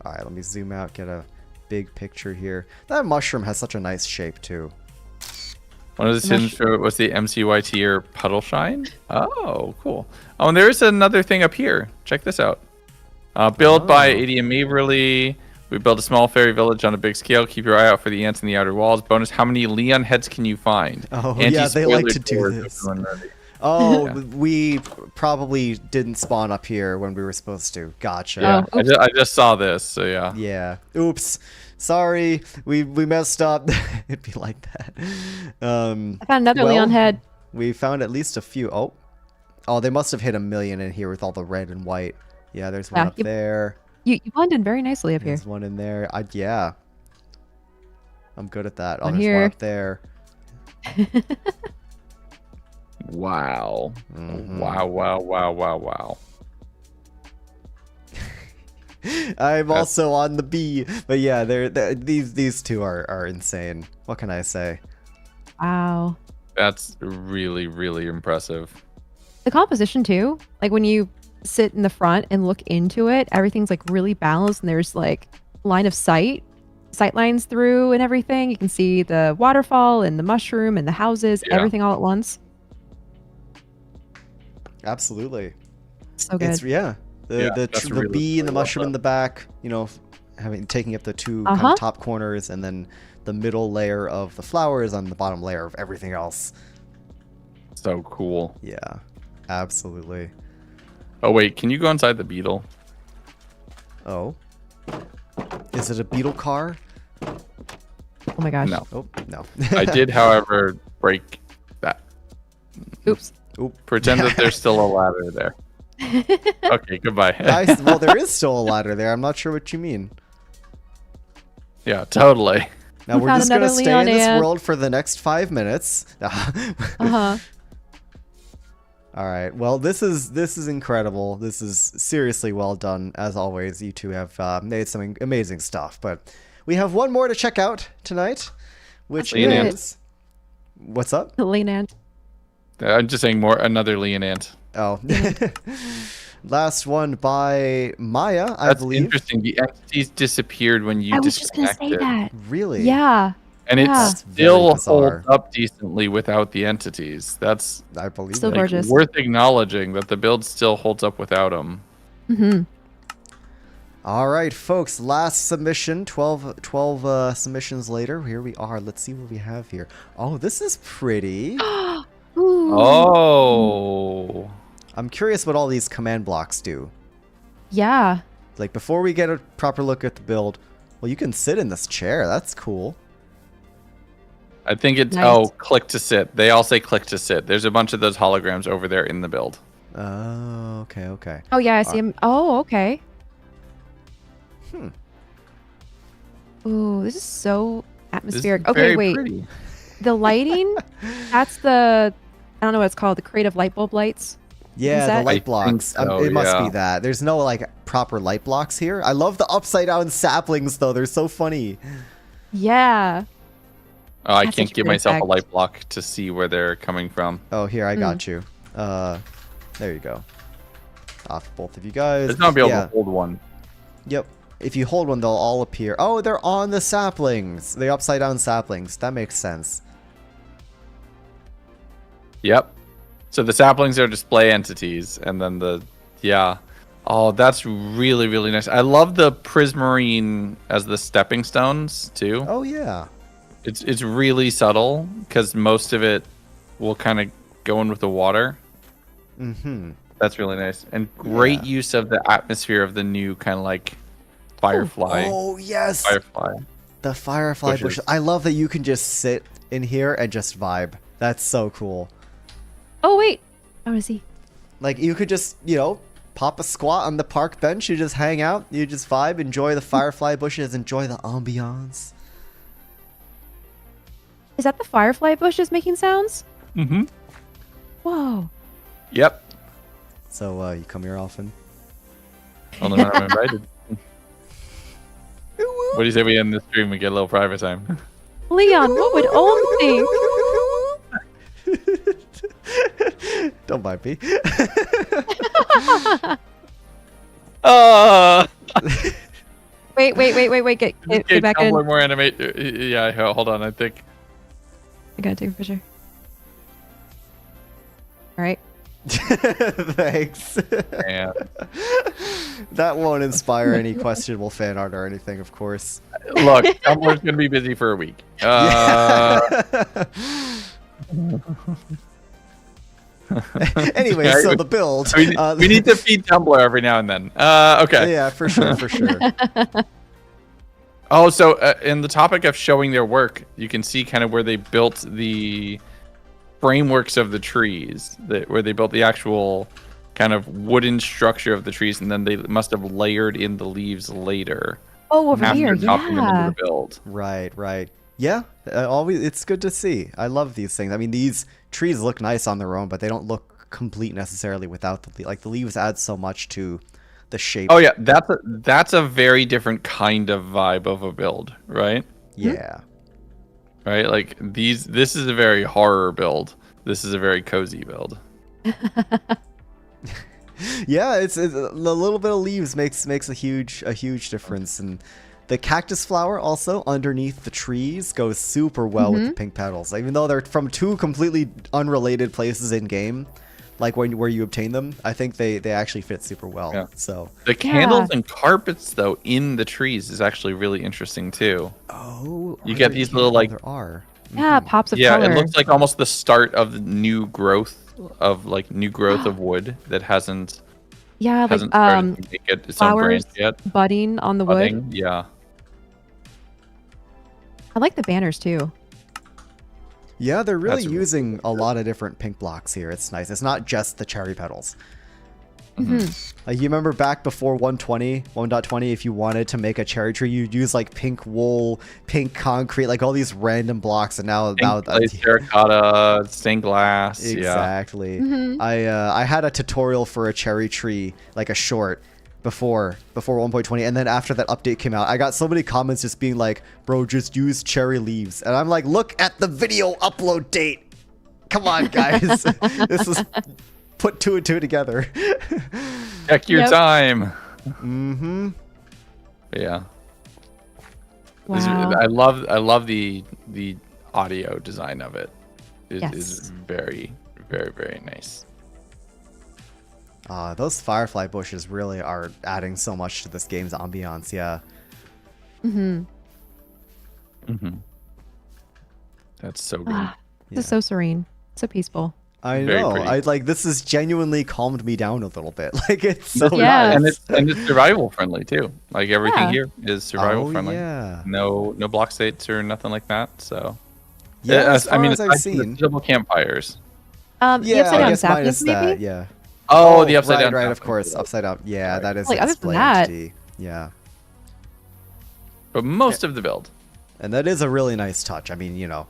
All right, let me zoom out, get a big picture here. That mushroom has such a nice shape too. One of the sims was the MCYT or Puddle Shine. Oh, cool. Oh, and there's another thing up here. Check this out. Built by ADM Maverly. We built a small fairy village on a big scale. Keep your eye out for the ants in the outer walls. Bonus, how many Leon heads can you find? Oh, yeah, they like to do this. Oh, yeah. We probably didn't spawn up here when we were supposed to. Gotcha. Yeah, I just saw this, so yeah. Yeah. Oops. Sorry, we messed up. It'd be like that. I found another Leon head. We found at least a few. Oh, they must have hit 1 million in here with all the red and white. Yeah, there's one up there. You blended very nicely up There's here. one in there. Yeah. I'm good at that. One there's here. one up there. Wow. Mm-hmm. Wow. I'm also on the bee, but yeah, these two are insane. What can I say? Wow. That's really, really impressive. The composition too, like when you sit in the front and look into it, everything's like really balanced, and there's like line of sight lines through and everything. You can see the waterfall and the mushroom and the houses, everything all at once. Absolutely. So good. The bee and the mushroom in the back, taking up the two kind of top corners, and then the middle layer of the flowers on the bottom layer of everything else. So cool. Yeah, absolutely. Oh wait, can you go inside the beetle? Oh. Is it a beetle car? Oh my gosh. No. Oh, no. I did, however, break that. Oops. Oop. Pretend that there's still a ladder there. Okay, goodbye. Well, there is still a ladder there. I'm not sure what you mean. Yeah, totally. Now we're just going to stay in this world for the next 5 minutes. All right. Well, this is incredible. This is seriously well done. As always, you two have made some amazing stuff. But we have one more to check out tonight, which is... What's up? Leonant. I'm just saying another Leonant. Oh. Last one by Maya, I believe. That's interesting. The entities disappeared when you disconnected. I was just going to say that. Really? Yeah. And it still holds up decently without the entities. That's still gorgeous. Worth acknowledging that the build still holds up without them. Mm-hmm. All right, folks. Last submission. 12 submissions later. Here we are. Let's see what we have here. Oh, this is pretty. Oh. I'm curious what all these command blocks do. Yeah. Like, before we get a proper look at the build, well, you can sit in this chair. That's cool. I think it's, click to sit. They all say click to sit. There's a bunch of those holograms over there in the build. Oh, okay. Oh, yeah, I see him. Oh, okay. Ooh, this is so atmospheric. Okay, wait. Pretty. The lighting, that's the, I don't know what it's called, the creative light bulb lights. Yeah, the light blocks. So, it must be that. There's no, proper light blocks here. I love the upside-down saplings, though. They're so funny. Yeah. Oh, I can't give myself a light block to see where they're coming from. Oh, here, I got you. There you go. Off both of you guys. There's not be able to hold one. Yep. If you hold one, they'll all appear. Oh, they're on the saplings. The upside-down saplings. That makes sense. Yep. So the saplings are display entities, and then oh, that's really, really nice. I love the prismarine as the stepping stones too. Oh yeah. It's really subtle because most of it will kind of go in with the water. Mm-hmm. That's really nice, and great use of the atmosphere of the new kind of firefly. Oh yes. Firefly. The firefly bushes. I love that you can just sit in here and just vibe. That's so cool. Oh, wait. I want to see. You could just, pop a squat on the park bench. You just hang out. You just vibe. Enjoy the firefly bushes. Enjoy the ambiance. Is that the firefly bushes making sounds? Mm-hmm. Whoa. Yep. So you come here often? Only when I'm invited. What do you say we end this stream and get a little private time? Leon, what would Ohm think? Don't bite me. Wait. Get back in. More animate. Yeah, hold on. I think. I gotta take a picture. All right. Thanks. Man. That won't inspire any questionable fan art or anything, of course. Look, Tumblr's gonna be busy for a week. Anyway, so the build. We need to feed Tumblr every now and then. Okay. Yeah, for sure. Oh, so in the topic of showing their work, you can see kind of where they built the frameworks of the trees, where they built the actual kind of wooden structure of the trees, and then they must have layered in the leaves later. Oh, over here, topping them into yeah. the build. Right. Yeah, always. It's good to see. I love these things. I mean, these trees look nice on their own, but they don't look complete necessarily without the leaves add so much to the shape. Oh yeah, that's a very different kind of vibe of a build, right? Yeah. Right, like this is a very horror build. This is a very cozy build. Yeah, it's a little bit of leaves makes a huge difference, and the cactus flower also underneath the trees goes super well with the pink petals, even though they're from two completely unrelated places in game. Like where you obtain them, I think they actually fit super well. Yeah. So the candles and carpets though in the trees is actually really interesting too. Oh, you get these little like there are. Yeah, pops of color. Yeah, it looks like almost the start of the new growth of wood that hasn't. Yeah, hasn't like started to make its own branch yet. Budding on the wood. Yeah. I like the banners too. Yeah, they're really using a lot of different pink blocks here. It's nice. It's not just the cherry petals. You remember back before 1.20, if you wanted to make a cherry tree, you'd use like pink wool, pink concrete, like all these random blocks. And now terracotta, stained glass. Exactly. Yeah. I had a tutorial for a cherry tree, like a short, before 1.20, and then after that update came out, I got so many comments just being like, bro, just use cherry leaves. And I'm like, look at the video upload date. Come on, guys. This is put two and two together. Check your time. Yeah. Wow. I love the audio design of it. It is very, very, very nice. Those firefly bushes really are adding so much to this game's ambiance. Yeah. That's so good. This is so serene, so peaceful. I know. This has genuinely calmed me down a little bit. Like it's so nice. And it's survival friendly too. Like everything here is survival friendly. Yeah. No block states or nothing like that. So yeah, as far as I've seen, double campfires. The upside down sapness, maybe? That, yeah. Oh, the upside down. Right, of course, upside down. Yeah, that is like other than that. Yeah. But most of the build. And that is a really nice touch. I mean, you know,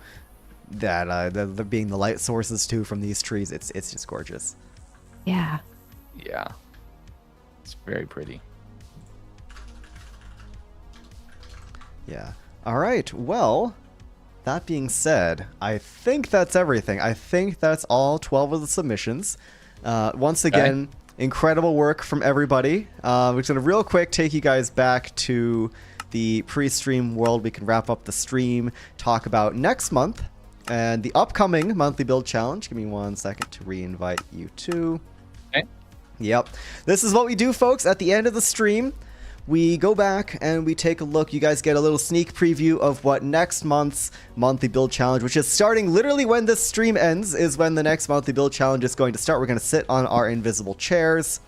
that the being the light sources too from these trees, it's just gorgeous. Yeah. Yeah. It's very pretty. Yeah. All right. Well, that being said, I think that's everything. I think that's all 12 of the submissions. Once again, incredible work from everybody. We're just gonna real quick take you guys back to the pre-stream world. We can wrap up the stream, talk about next month and the upcoming monthly build challenge. Give me 1 second to re-invite you too. Okay. Yep. This is what we do, folks. At the end of the stream, we go back and we take a look. You guys get a little sneak preview of what next month's monthly build challenge, which is starting literally when this stream ends, is when the next monthly build challenge is going to start. We're going to sit on our invisible chairs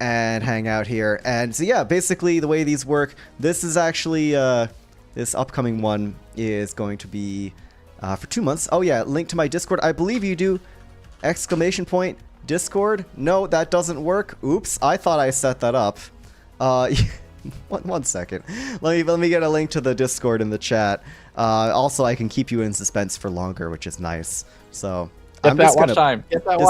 and hang out here. And so yeah, basically the way these work, this is actually, this upcoming one is going to be for 2 months. Oh yeah, link to my Discord. I believe you do ! Discord? No, that doesn't work. Oops, I thought I set that up. One second. Let me get a link to the Discord in the chat. Also, I can keep you in suspense for longer, which is nice. So Get that watch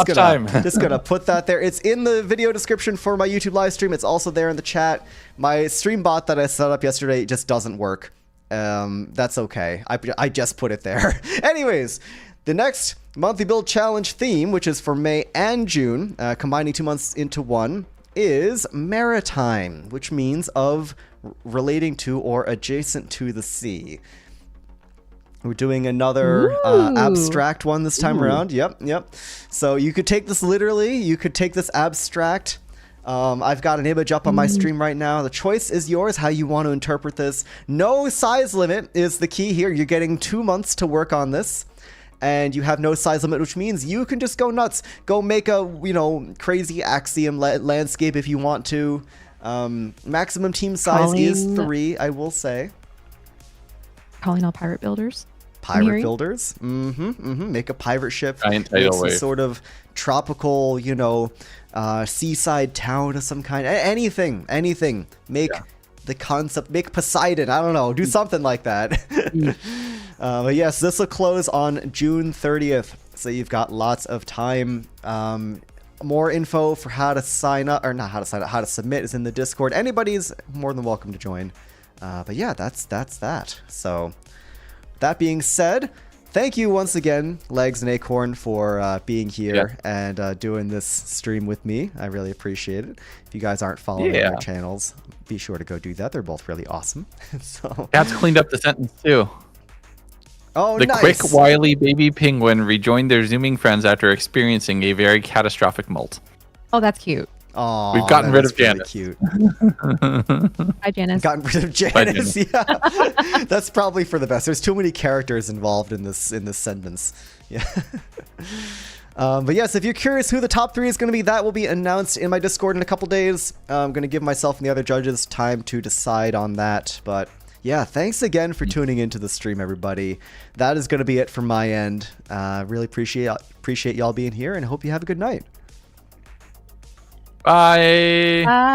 time. Just gonna put that there. It's in the video description for my YouTube live stream. It's also there in the chat. My stream bot that I set up yesterday just doesn't work. That's okay. I just put it there. Anyways, the next monthly build challenge theme, which is for May and June, combining 2 months into one, is maritime, which means of relating to or adjacent to the sea. We're doing another abstract one this time around. Yep. So you could take this literally. You could take this abstract. I've got an image up on my stream right now. The choice is yours, how you want to interpret this. No size limit is the key here. You're getting 2 months to work on this. And you have no size limit, which means you can just go nuts. Go make a, crazy axiom landscape if you want to. Maximum team size is 3, I will say. Calling all pirate builders. Pirate builders. Make a pirate ship. Giant tidal some wave. sort of tropical, seaside town of some kind. Anything. Make the concept. Make Poseidon. I don't know. Do something like that. But yes, this will close on June 30th. So you've got lots of time. More info for how to sign up, or not how to sign up, how to submit is in the Discord. Anybody's more than welcome to join. But yeah, that's that. So that being said, thank you once again, Legs and Acorn, for being here and doing this stream with me. I really appreciate it. If you guys aren't following our channels, be sure to go do that. They're both really awesome. So Cat's cleaned up the sentence too. Oh, the nice. quick, wily baby penguin rejoined their zooming friends after experiencing a very catastrophic molt. Oh, that's cute. Oh, we've gotten rid of really Janice. Cute. Hi, Janice. Gotten rid of Janice. Yeah, that's probably for the best. There's too many characters involved in this sentence. Yeah. But yes, if you're curious who the top 3 is going to be, that will be announced in my Discord in a couple days. I'm going to give myself and the other judges time to decide on that. But yeah, thanks again for tuning into the stream, everybody. That is going to be it from my end. Really appreciate y'all being here, and hope you have a good night. Bye.